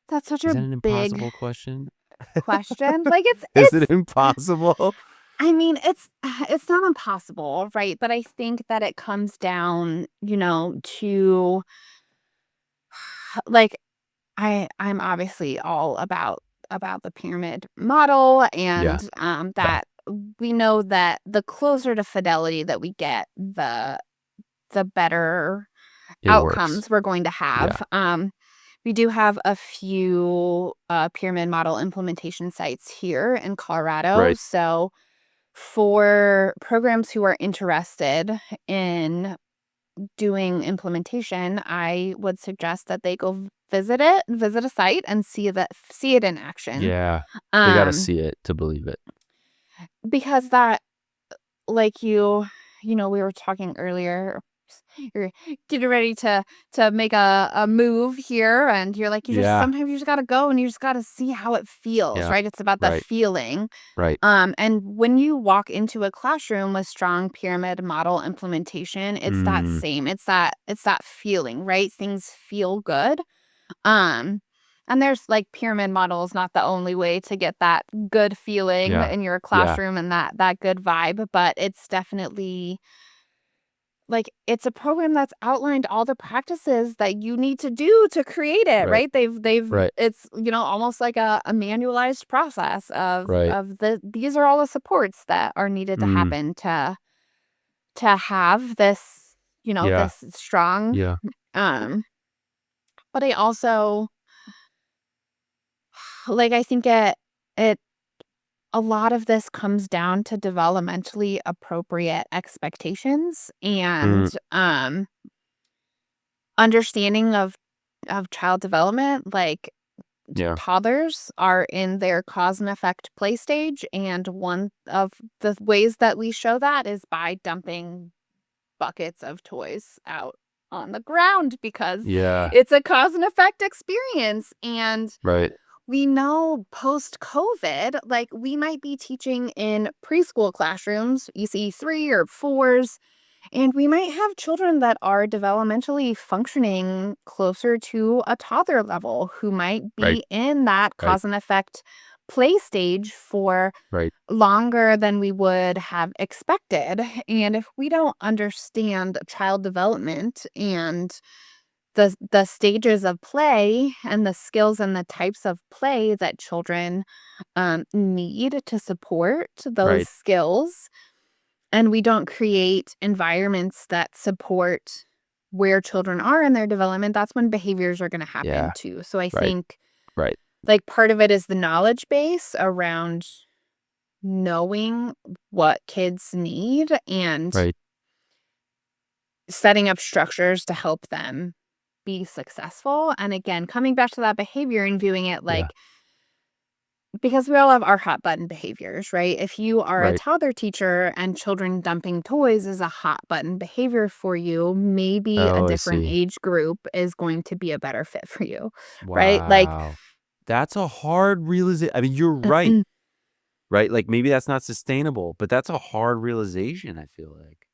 That's such Is a that an big impossible question? question. Like Is it it's impossible? I mean, it's not impossible, right? But I think that it comes down, to like I'm obviously all about the pyramid model Yeah, and yeah, that we know that the closer to fidelity that we get, the better it works. outcomes we're going to Yeah, have. We do have a few pyramid model implementation sites here in Colorado. right. So for programs who are interested in doing implementation, I would suggest that they go visit a site and see it in action. Yeah, they gotta Um, see it to believe it. because that like we were talking earlier, you're getting ready to make a move here and you're like Yeah, sometimes you just got to go and you just got to see how it feels, yeah, right? It's about the right, feeling. right. And when you walk into a classroom with strong pyramid model implementation, it's that Mm, same. It's that feeling, right? Things feel good. Um, and there's like pyramid model is not the only way to get that good feeling yeah, in your yeah, classroom and that good vibe, but it's definitely like, it's a program that's outlined all the practices that you need to do to create it, Right. right? They've Right. it's, almost like a manualized process of Right. these are all the supports that are needed to Mm. happen to have this, Yeah. this strong, Yeah. um, but I also, like, I think it a lot of this comes down to developmentally appropriate expectations Mm. and, understanding of child development. Like, Yeah. toddlers are in their cause and effect play stage, and one of the ways that we show that is by dumping buckets of toys out on the ground because Yeah. it's a cause and effect experience. And Right. we know post COVID, like, we might be teaching in preschool classrooms, ECE 3 or 4s, and we might have children that are developmentally functioning closer to a toddler level who might Right. be in that Right. cause and effect play stage for Right. longer than we would have expected. And if we don't understand child development and the stages of play and the skills and the types of play that children need to support those Right. skills, and we don't create environments that support where children are in their development, that's when behaviors are going to happen Yeah. too. So I Right. think, Right. like, part of it is the knowledge base around knowing what kids need and Right. setting up structures to help them be successful. And again, coming back to that behavior and viewing it Yeah. like, because we all have our hot button behaviors, right? If you are a Right. toddler teacher and children dumping toys is a hot button behavior for you, maybe a Oh, I different see. age group is going to be a better fit for you, right? Like, Wow. That's a hard realization. I mean, you're right. Right? Like, maybe that's not sustainable, but that's a hard realization, I feel like.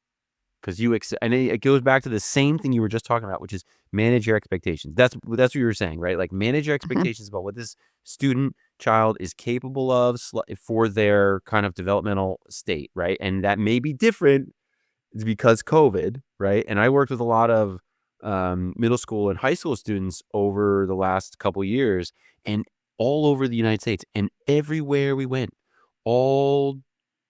Because and it goes back to the same thing you were just talking about, which is manage your expectations. That's what you were saying, right? Like, manage your expectations about what this student, child is capable of for their kind of developmental state, right? And that may be different because COVID, right? And I worked with a lot of middle school and high school students over the last couple years, and all over the United States, and everywhere we went, all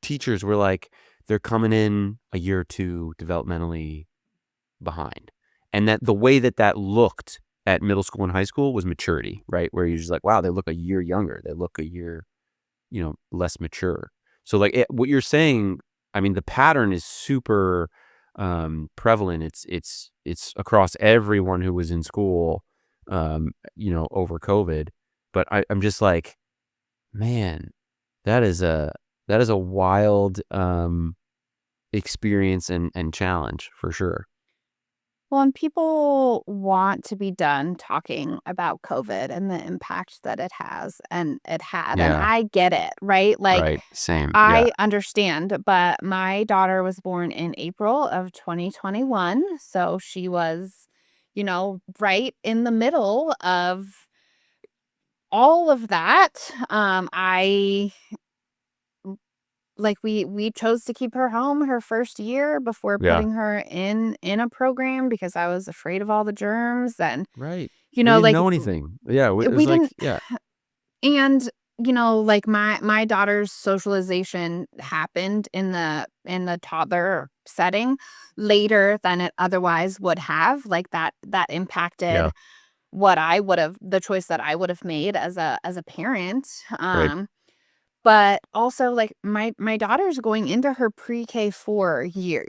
teachers were like, they're coming in a year or two developmentally behind, and that the way that looked at middle school and high school was maturity, right? Where you're just like, wow, they look a year younger, they look a year less mature. So like what you're saying, I mean, the pattern is super prevalent. It's across everyone who was in school, over COVID. But I'm just like, man, that is a wild experience and challenge for sure. well, and people want to be done talking about COVID and the impact that it has and it had. And Yeah. I get it, right? Like, Right. Same. Yeah. I understand, but my daughter was born in April of 2021. So she was, right in the middle of all of that. I like we chose to keep her home her first year before Yeah. putting her in a program because I was afraid of all the germs. And Right. We didn't like, know anything. Yeah. It we was like, didn't. yeah. And, like, my daughter's socialization happened in the toddler setting later than it otherwise would have. Like, that Yeah. impacted what I would've the choice that I would've made as a parent. Right. But also, like, my daughter's going into her pre-K 4 year.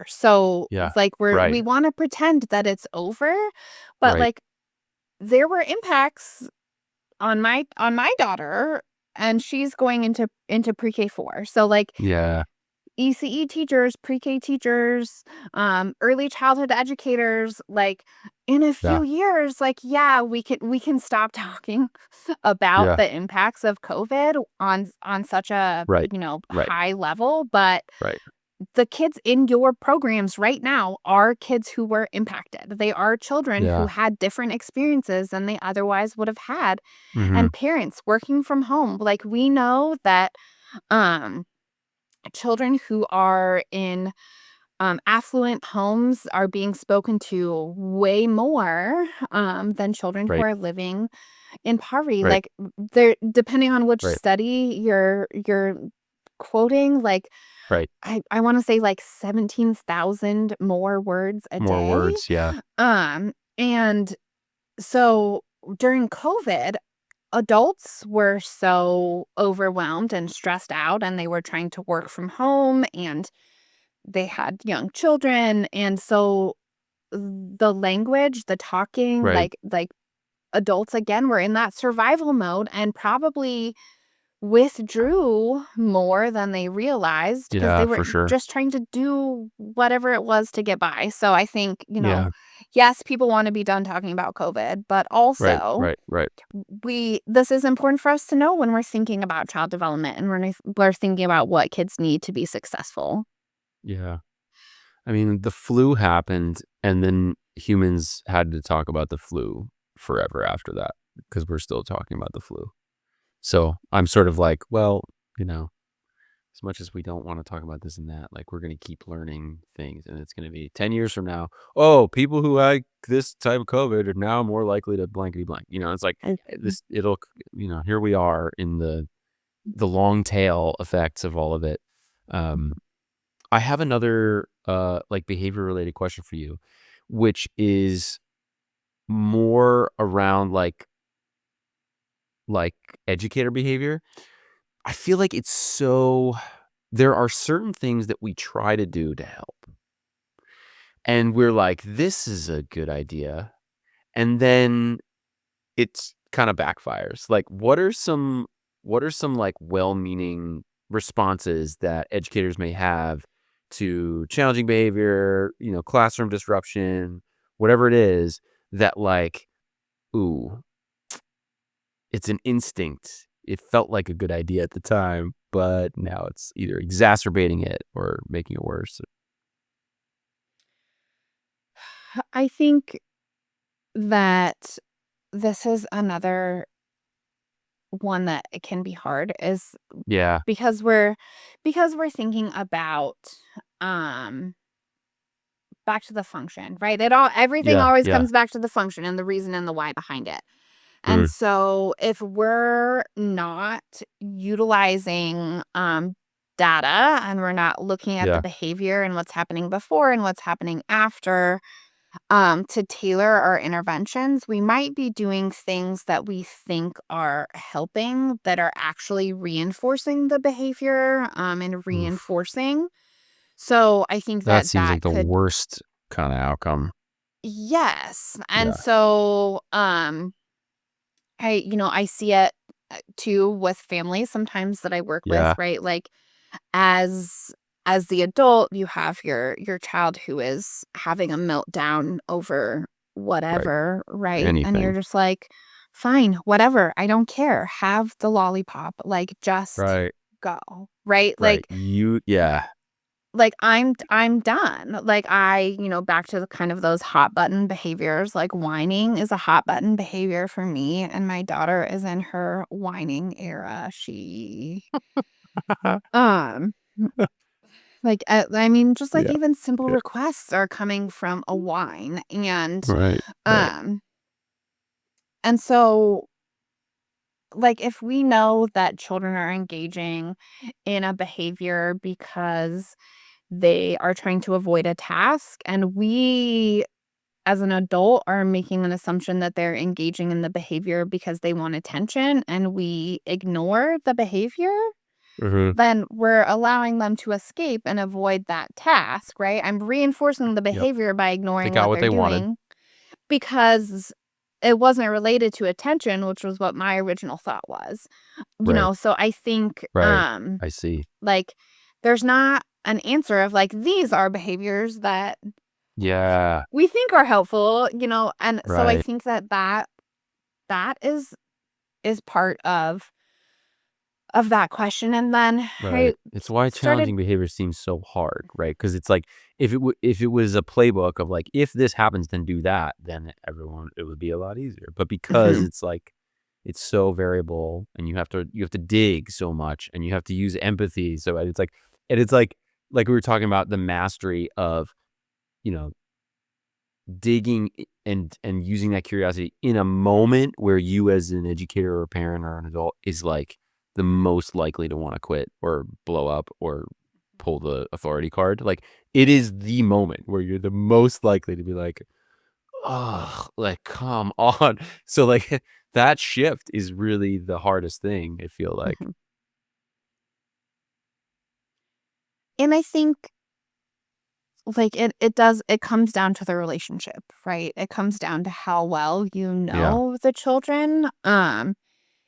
So, Yeah. like, we Right. wanna pretend that it's over, but, Right. like, there were impacts on my daughter, and she's going into pre-K 4. So, like, Yeah. ECE teachers, pre-K teachers, early childhood educators, like, in a Yeah. few years, like, yeah, we can stop talking about Yeah. the impacts of COVID on such a, Right. Right. high level, but Right. the kids in your programs right now are kids who were impacted. They are children who Yeah. had different experiences than they otherwise would have had, Mhm. and parents working from home. Like, we know that um children who are in affluent homes are being spoken to way more than children who Right. are living in poverty. Right. Like there, depending on which Right. study you're quoting, like Right. I want to say like 17,000 more words a More day. words. Yeah. And so during COVID, adults were so overwhelmed and stressed out, and they were trying to work from home, and they had young children. And so the language, the talking, Right. like adults again were in that survival mode and probably withdrew more than they realized because Yeah, they were for sure. just trying to do whatever it was to get by. So I think, Yeah. yes, people want to be done talking about COVID, but Right. also Right. Right. this is important for us to know when we're thinking about child development and when we're thinking about what kids need to be successful. Yeah. I mean, the flu happened, and then humans had to talk about the flu forever after that because we're still talking about the flu. So I'm sort of like, well, you know, as much as we don't want to talk about this and that, like we're going to keep learning things, and it's going to be 10 years from now. Oh, people who had this type of COVID are now more likely to blankety blank. It's like Mhm. here we are in the long tail effects of all of it. Um, I have another like behavior related question for you, which is more around like educator behavior. I feel like there are certain things that we try to do to help. And we're like, this is a good idea. And then it's kind of backfires. Like what are some like well-meaning responses that educators may have to challenging behavior, classroom disruption, whatever it is that like, ooh, it's an instinct. It felt like a good idea at the time, but now it's either exacerbating it or making it worse. I think that this is another one that it can be hard is Yeah. because we're thinking about um back to the function, right? Everything Yeah. always Yeah. comes back to the function and the reason and the why behind it. And Mm, so if we're not utilizing data and we're not looking at the yeah. behavior and what's happening before and what's happening after to tailor our interventions, we might be doing things that we think are helping that are actually reinforcing the behavior and Oof. reinforcing. So I think That that seems like that the could, worst kind of outcome. yes. And Yeah. so I see it too with families sometimes that I work with, Yeah. right? Like as as the adult, you have your child who is having a meltdown over Right. whatever, right? And you're Anything. just like, fine, whatever. I don't care. Have the lollipop. Like just Right. go. Right? Right. Yeah. Like I'm done. Like back to the kind of those hot button behaviors, like whining is a hot button behavior for me, and my daughter is in her whining era. She um like I mean just like Yeah. even simple Yeah. requests are coming from a whine Right. Right. um and so like if we know that children are engaging in a behavior because they are trying to avoid a task and we as an adult are making an assumption that they're engaging in the behavior because they want attention and we ignore the behavior, Mhm. then we're allowing them to escape and avoid that task, right? I'm reinforcing the Yep. behavior by They ignoring got what what they're they wanted. doing because it wasn't related to attention, which was what my original thought was. Right. So I think Right. I see. like there's not an answer of like these are behaviors that Yeah. we think are helpful, and so I Right. think that is part of that question. And then I Right. It's why started challenging behavior seems so hard, right? Because it's like if it was a playbook of like if this happens, then do that, then it would be a lot easier. But because Mhm. it's like it's so variable, and you have to dig so much, and you have to use empathy, so it's like like we were talking about the mastery of, you know, digging and using that curiosity in a moment where you as an educator or a parent or an adult is like the most likely to want to quit or blow up or pull the authority card. Like it is the moment where you're the most likely to be like, oh, like come on. So like that shift is really the hardest thing, I feel like. Mhm. And I think like it comes down to the relationship, right? It comes down to how well you Yeah. know the children.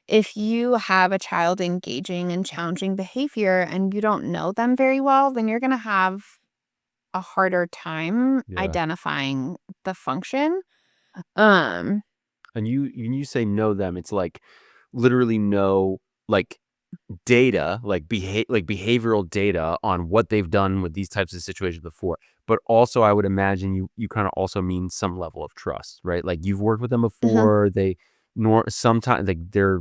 If you have a child engaging in challenging behavior and you don't know them very well, then you're going to have a harder time Yeah. identifying the function. Um, And you say know them, it's like literally know like data, like behavioral data on what they've done with these types of situations before. But also I would imagine you kind of also mean some level of trust, right? Like you've worked with them mhm. before, they nor sometimes like they're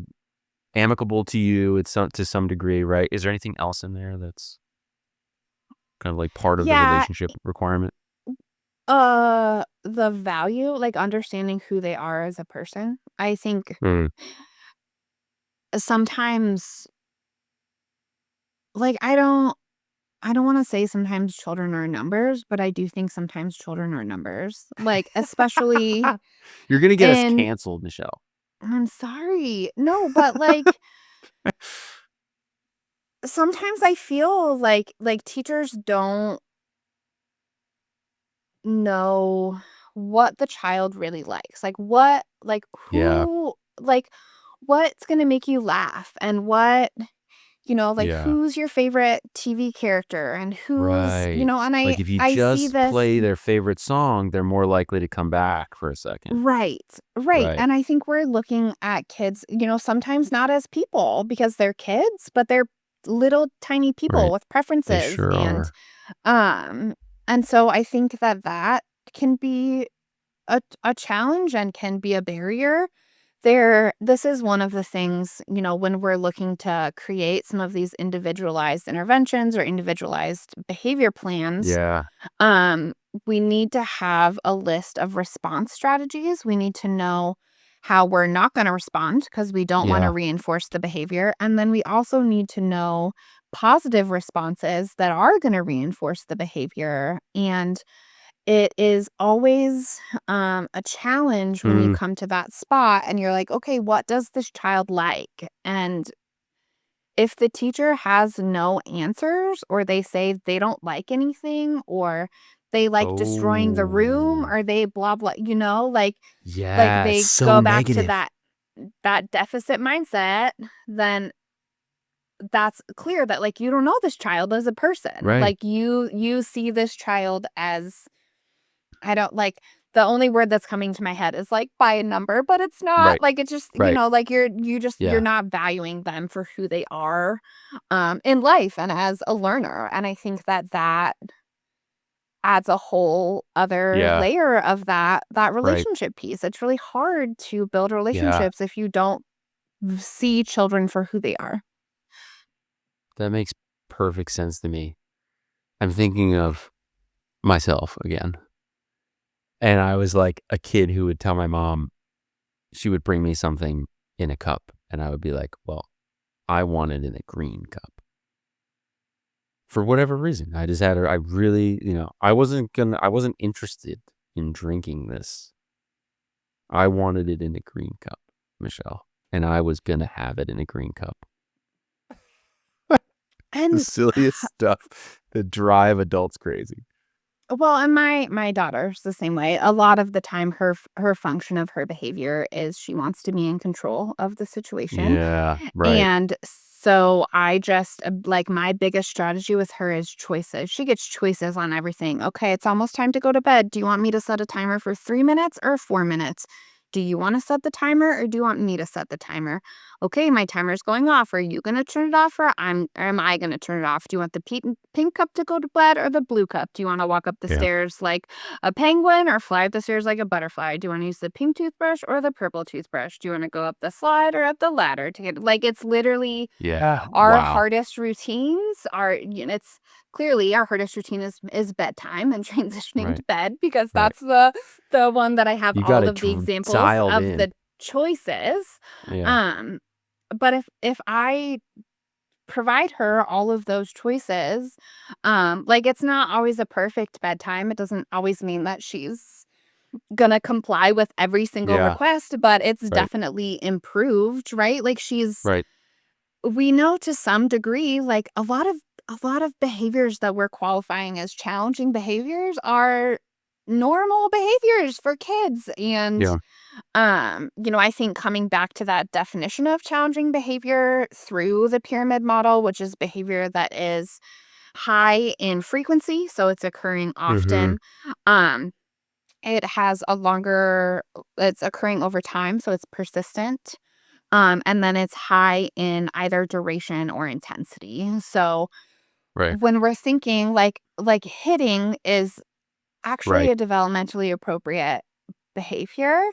amicable to you it's some to some degree, right? Is there anything else in there that's kind of like part of the Yeah, relationship requirement? the value, like understanding who they are as a person. I think Mm, sometimes like I don't want to say sometimes children are numbers, but I do think sometimes children are numbers. Like especially you're gonna get us in canceled, Michelle. I'm sorry. No, but like sometimes I feel like teachers don't know what the child really likes. Like Yeah. who like what's going to make you laugh and what like Yeah. who's your favorite TV character and Right. and I Like, if you I see just this play their favorite song, they're more likely to come back for a second. right. Right. Right. And I think we're looking at kids, sometimes not as people because they're kids, but they're little tiny people Right. with They preferences sure are. um and so I think that can be a challenge and can be a barrier. This is one of the things, when we're looking to create some of these individualized interventions or individualized behavior plans, Yeah. um, we need to have a list of response strategies. We need to know how we're not going to respond because we don't want to Yeah. reinforce the behavior. And then we also need to know positive responses that are going to reinforce the behavior. And it is always a challenge when you Mm. come to that spot and you're like, okay, what does this child like? And if the teacher has no answers, or they say they don't like anything, or they like destroying the room, Oh. or they blah blah, like Yeah, they so go back to negative. that deficit mindset, then that's clear that like you don't know this child as a person. Right. Like you see this child as I don't like the only word that's coming to my head is like by a number, but it's not Right. like it's just, Right. like you're Yeah. not valuing them for who they are in life and as a learner. And I think that adds a whole other Yeah. layer of that Right. relationship piece. It's really hard to build Yeah. relationships if you don't see children for who they are. That makes perfect sense to me. I'm thinking of myself again. And I was like a kid who would tell my mom she would bring me something in a cup, and I would be like, "Well, I want it in a green cup." For whatever reason, I just had her I really, I wasn't interested in drinking this. I wanted it in a green cup, Michelle, and I was gonna have it in a green cup. The And silliest stuff that drive adults crazy. well, and my daughter's the same way. A lot of the time her function of her behavior is she wants to be in control of the situation. Yeah, right. And so I just like my biggest strategy with her is choices. She gets choices on everything. Okay, it's almost time to go to bed. Do you want me to set a timer for 3 minutes or 4 minutes? Do you want to set the timer or do you want me to set the timer? Okay, my timer's going off. Are you going to turn it off or am I going to turn it off? Do you want the pink cup to go to bed or the blue cup? Do you want to walk up the Yeah. stairs like a penguin or fly up the stairs like a butterfly? Do you want to use the pink toothbrush or the purple toothbrush? Do you want to go up the slide or up the ladder to get like it's literally Yeah. our Wow. hardest routines are it's clearly our hardest routine is bedtime and transitioning Right. to bed because Right. that's the one that I have You got all it of the examples dialed of in. the choices. Yeah. Um, but if I provide her all of those choices, like it's not always a perfect bedtime. It doesn't always mean that she's gonna comply with every single Yeah. request, but it's Right. definitely improved, right? Like Right. we know to some degree, like a lot of behaviors that we're qualifying as challenging behaviors are normal behaviors for kids. And Yeah. I think coming back to that definition of challenging behavior through the pyramid model, which is behavior that is high in frequency, so it's occurring Mm-hmm. often. It has it's occurring over time, so it's persistent. And then it's high in either duration or intensity. So Right. when we're thinking like hitting is actually Right. a developmentally appropriate behavior,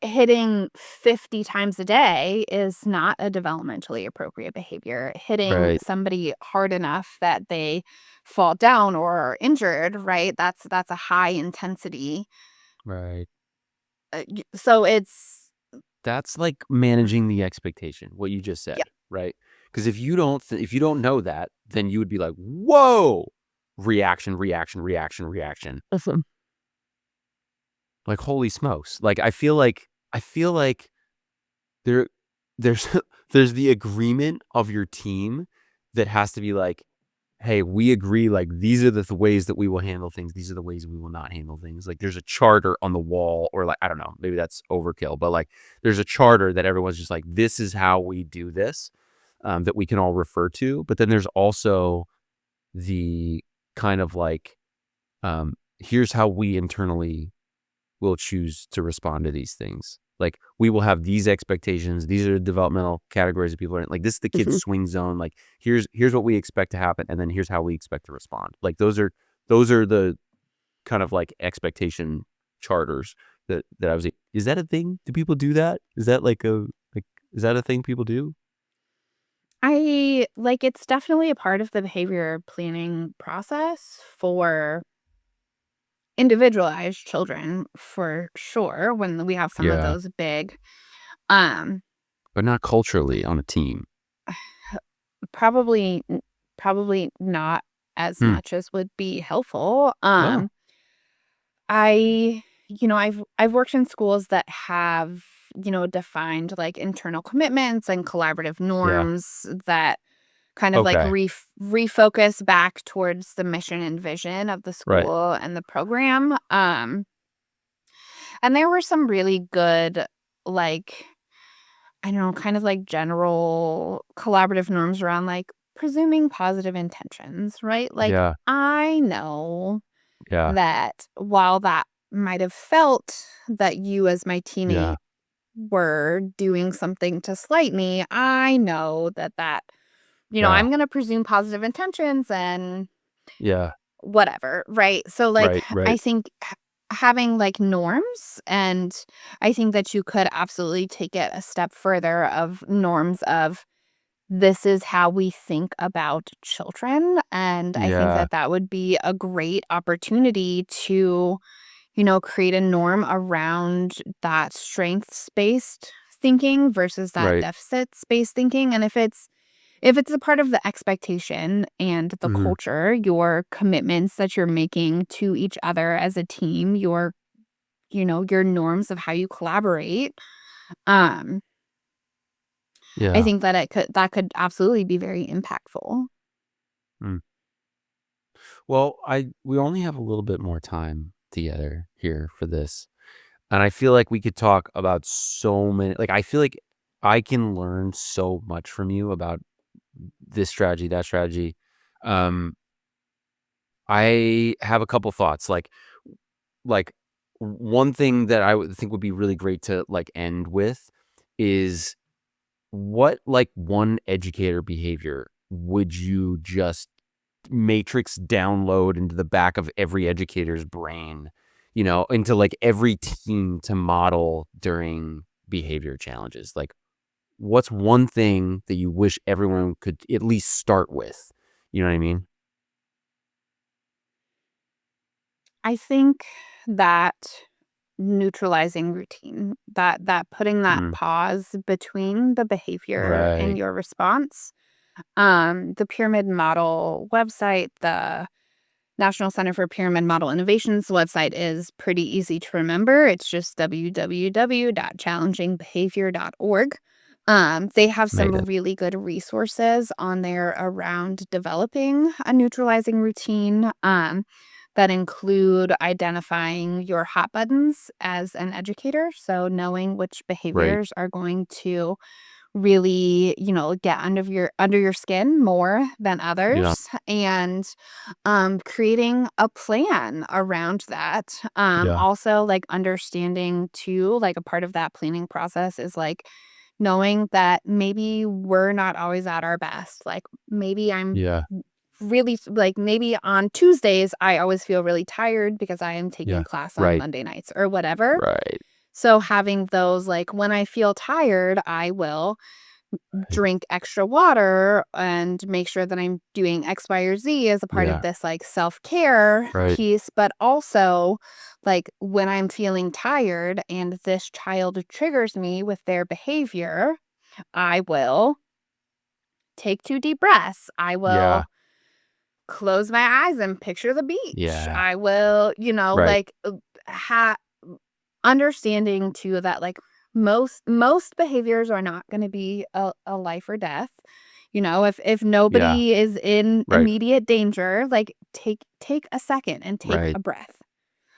hitting 50 times a day is not a developmentally appropriate behavior. Hitting Right. somebody hard enough that they fall down or are injured, right? That's a high intensity. Right. So it's That's like managing the expectation, what you just yeah. said, right? Because if you don't know that, then you would be like, whoa, reaction, reaction, reaction, reaction. Awesome. Like, holy smokes. Like, I feel like there there's there's the agreement of your team that has to be like, hey, we agree, like, these are the ways that we will handle things. These are the ways we will not handle things. Like, there's a charter on the wall, or like, I don't know, maybe that's overkill, but like, there's a charter that everyone's just like, this is how we do this, that we can all refer to. But then there's also the kind of like, here's how we internally will choose to respond to these things. Like, we will have these expectations. These are the developmental categories that people are in. Like, this is the kid's Mhm. swing zone. Like, here's what we expect to happen, and then here's how we expect to respond. Like, those are the kind of like expectation charters that I was. Is that a thing? Do people do that? Is that like is that a thing people do? I like it's definitely a part of the behavior planning process for individualized children for sure when we have some of Yeah, those big um but not culturally on a team. probably probably not as Hmm. much as would be helpful. Oh, I've worked in schools that have defined like internal commitments and collaborative yeah. norms that kind of like Okay. refocus back towards the mission and vision of the Right. school and the program. And there were some really good, like, I don't know, kind of like general collaborative norms around like presuming positive intentions, right? Like, Yeah. I know Yeah. that while that might have felt that you as my Yeah. teammate were doing something to slight me, I know that Yeah. I'm going to presume positive intentions and Yeah. whatever, right? So, like, Right. Right. I think having like norms, and I think that you could absolutely take it a step further of norms of this is how we think about children. And I think Yeah. that that would be a great opportunity to, create a norm around that strengths based thinking versus that Right. deficits based thinking. And if it's a part of the expectation and the Mhm. culture, your commitments that you're making to each other as a team, your norms of how you collaborate, um, I Yeah. think that could absolutely be very impactful. Mm. Well, we only have a little bit more time together here for this. And I feel like we could talk about so many, like, I feel like I can learn so much from you about this strategy, that strategy. Um, I have a couple thoughts. Like one thing that I would think would be really great to like end with is what like one educator behavior would you just matrix download into the back of every educator's brain, into like every team to model during behavior challenges? Like, what's one thing that you wish everyone could at least start with? You know what I mean? I think that neutralizing routine, that putting that Mm, pause between the behavior and right. your response. The pyramid model website, the National Center for Pyramid Model Innovations website is pretty easy to remember. It's just www.challengingbehavior.org. They have Made some it. really good resources on there around developing a neutralizing routine, that include identifying your hot buttons as an educator. So knowing which Right. behaviors are going to really, get under your skin more than Yeah. others, and creating a plan around that. Yeah. Also, like, understanding too, like, a part of that planning process is like knowing that maybe we're not always at our best. Like, maybe I'm Yeah. really, like, maybe on Tuesdays I always feel really tired because I am taking Yeah. class on Right. Monday nights or whatever. Right. So having those, like, when I feel tired, I will Right. drink extra water and make sure that I'm doing X, Y, or Z as a part of Yeah. this, like, self-care Right. piece. But also, like, when I'm feeling tired and this child triggers me with their behavior, I will take 2 deep breaths. I Yeah. will close my eyes and picture the beach. Yeah. I will, Right. like, ha understanding too that, like, most behaviors are not gonna be a life or death. If Yeah. nobody is in Right. immediate danger, like, take a second and take Right. a breath.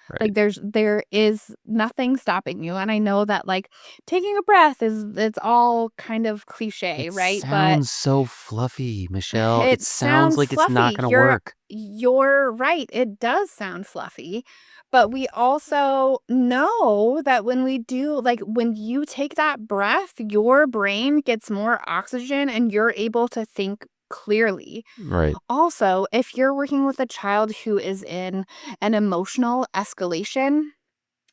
Right. Like, there is nothing stopping you, and I know that, like, taking a breath it's all kind of cliche, It right? But sounds so fluffy, Michelle. It it sounds sounds like it's not fluffy. gonna You're work. you're right. It does sound fluffy, but we also know that when we do, like, when you take that breath, your brain gets more oxygen and you're able to think clearly. Right. Also, if you're working with a child who is in an emotional escalation,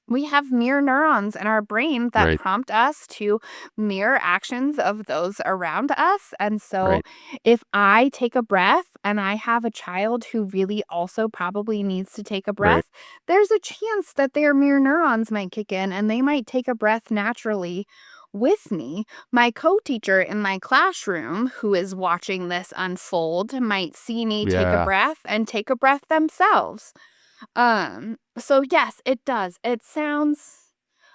we have mirror neurons in our brain that Right. prompt us to mirror actions of those around us. And so, Right. if I take a breath and I have a child who really also probably needs to take a Right. breath, there's a chance that their mirror neurons might kick in and they might take a breath naturally with me. My co teacher in my classroom, who is watching this unfold, might see me take a Yeah. breath and take a breath themselves. So yes, it does. It sounds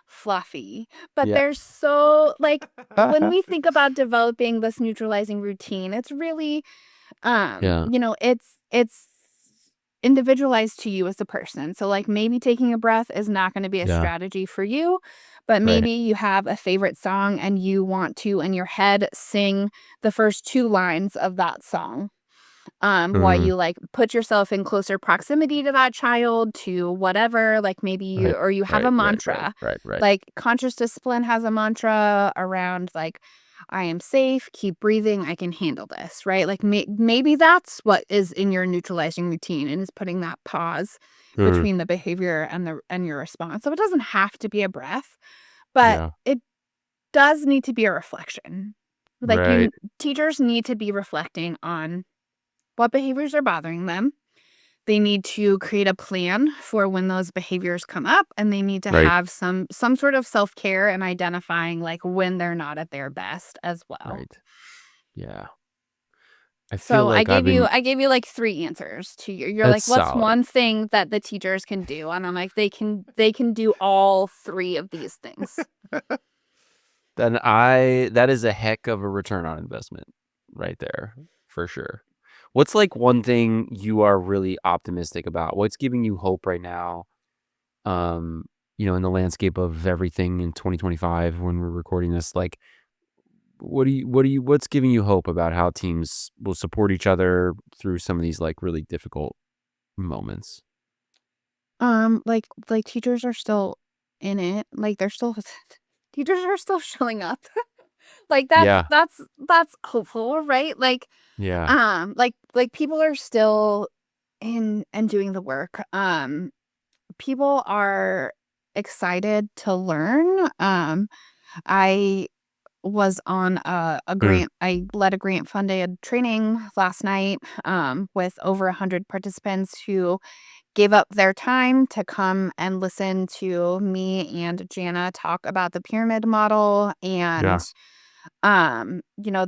fluffy, but Yeah. there's so, like, when we think about developing this neutralizing routine, it's really Yeah. it's individualized to you as a person. So, like, maybe taking a breath is not going to be a Yeah. strategy for you, but Right. maybe you have a favorite song and you want to in your head sing the first 2 lines of that song, while Mhm. you, like, put yourself in closer proximity to that child, to whatever, like, maybe Right. you have a Right. Right. Right. mantra. Right. Right. Like, conscious discipline has a mantra around, like, I am safe, keep breathing, I can handle this, right? Like, maybe that's what is in your neutralizing routine and is putting that pause Mm. between the behavior and your response. So it doesn't have to be a breath, but Yeah. it does need to be a reflection. Like, Right. teachers need to be reflecting on what behaviors are bothering them. They need to create a plan for when those behaviors come up, and they need to Right. have some sort of self-care and identifying, like, when they're not at their best as well. Right. Yeah. I feel So I like I've gave you been I gave you, like, 3 answers to you're That's like, "What's solid. one thing that the teachers can do?" And I'm like, "They can do all 3 of these things." That is a heck of a return on investment right there, for sure. What's like one thing you are really optimistic about? What's giving you hope right now? Um, in the landscape of everything in 2025 when we're recording this, like what's giving you hope about how teams will support each other through some of these like really difficult moments? Like teachers are still in it. Like they're still teachers are still showing up. Like Yeah. that's hopeful, right? Yeah. Like people are still in and doing the work. People are excited to learn. I was on a Mm. grant. I led a grant funded training last night with over 100 participants who gave up their time to come and listen to me and Jana talk about the pyramid model. And Yeah.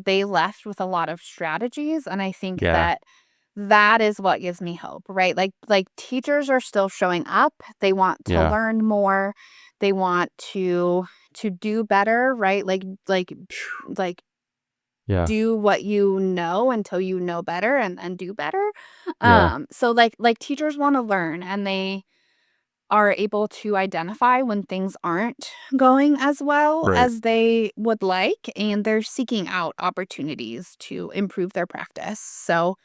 they left with a lot of strategies, and I think Yeah. that is what gives me hope, right? Like teachers are still showing up. They want to Yeah. learn more. They want to do better, right? Like Yeah. do what you know until you know better and do better. Yeah. So like teachers want to learn, and they are able to identify when things aren't going as well Right. as they would like, and they're seeking out opportunities to improve their practice. So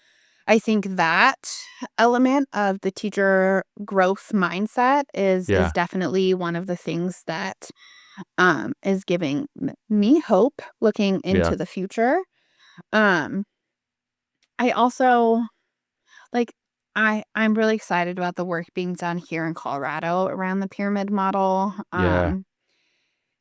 I think that element of the teacher growth mindset is Yeah. definitely one of the things that is giving me hope looking Yeah. into the future. Um, I also like I'm really excited about the work being done here in Colorado around the pyramid model. Yeah.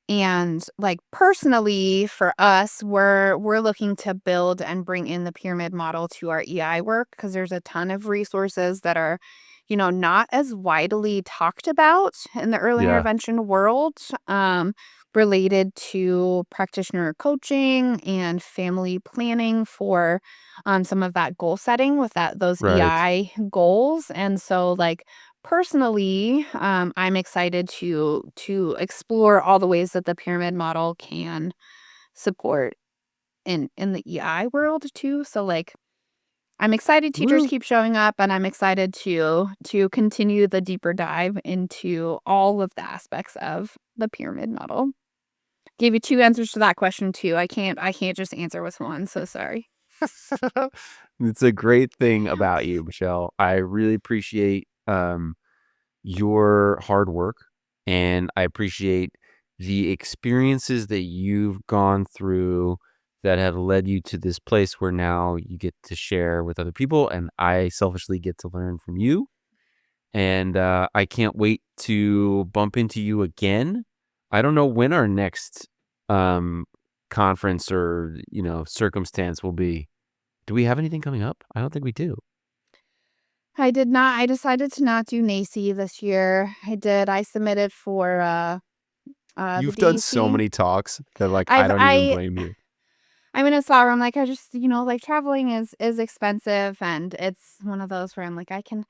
And like personally for us, we're looking to build and bring in the pyramid model to our EI work because there's a ton of resources that are, not as widely talked about in the early Yeah. intervention world, related to practitioner coaching and family planning for some of that goal setting with those Right. EI goals. And so like personally, I'm excited to explore all the ways that the pyramid model can support in the EI world too. So like I'm excited teachers Woo. keep showing up, and I'm excited to continue the deeper dive into all of the aspects of the pyramid model. Gave you two answers to that question too. I can't just answer with one. So sorry. It's a great thing about you, Michelle. I really appreciate your hard work, and I appreciate the experiences that you've gone through that have led you to this place where now you get to share with other people, and I selfishly get to learn from you. And I can't wait to bump into you again. I don't know when our next um, conference or circumstance will be. Do we have anything coming up? I don't think we do. I did not. I decided to not do NACI this year. I submitted for the You've done so DEC. many talks that I I've don't even I blame you. I'm in a spot where I'm like, I just, like traveling is expensive, and it's one of those where I'm like, I can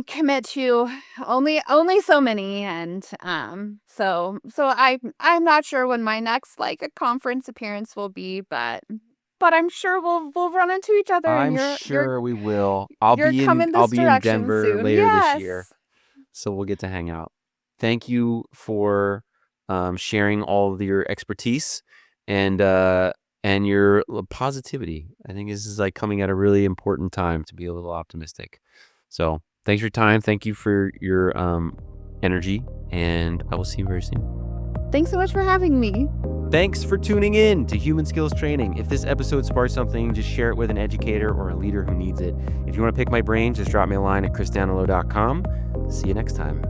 commit to only so many, and so I'm not sure when my next like a conference appearance will be, but I'm sure we'll run into each other, and I'm you're sure we will. you're coming I'll this be in direction Denver soon. later this year, Yes. so we'll get to hang out. Thank you for sharing all of your expertise and your positivity. I think this is like coming at a really important time to be a little optimistic. So thanks for your time. Thank you for your energy, and I will see you very soon. Thanks so much for having me. Thanks for tuning in to Human Skills Training. If this episode sparked something, just share it with an educator or a leader who needs it. If you want to pick my brain, just drop me a line at chrisdanilo.com. See you next time.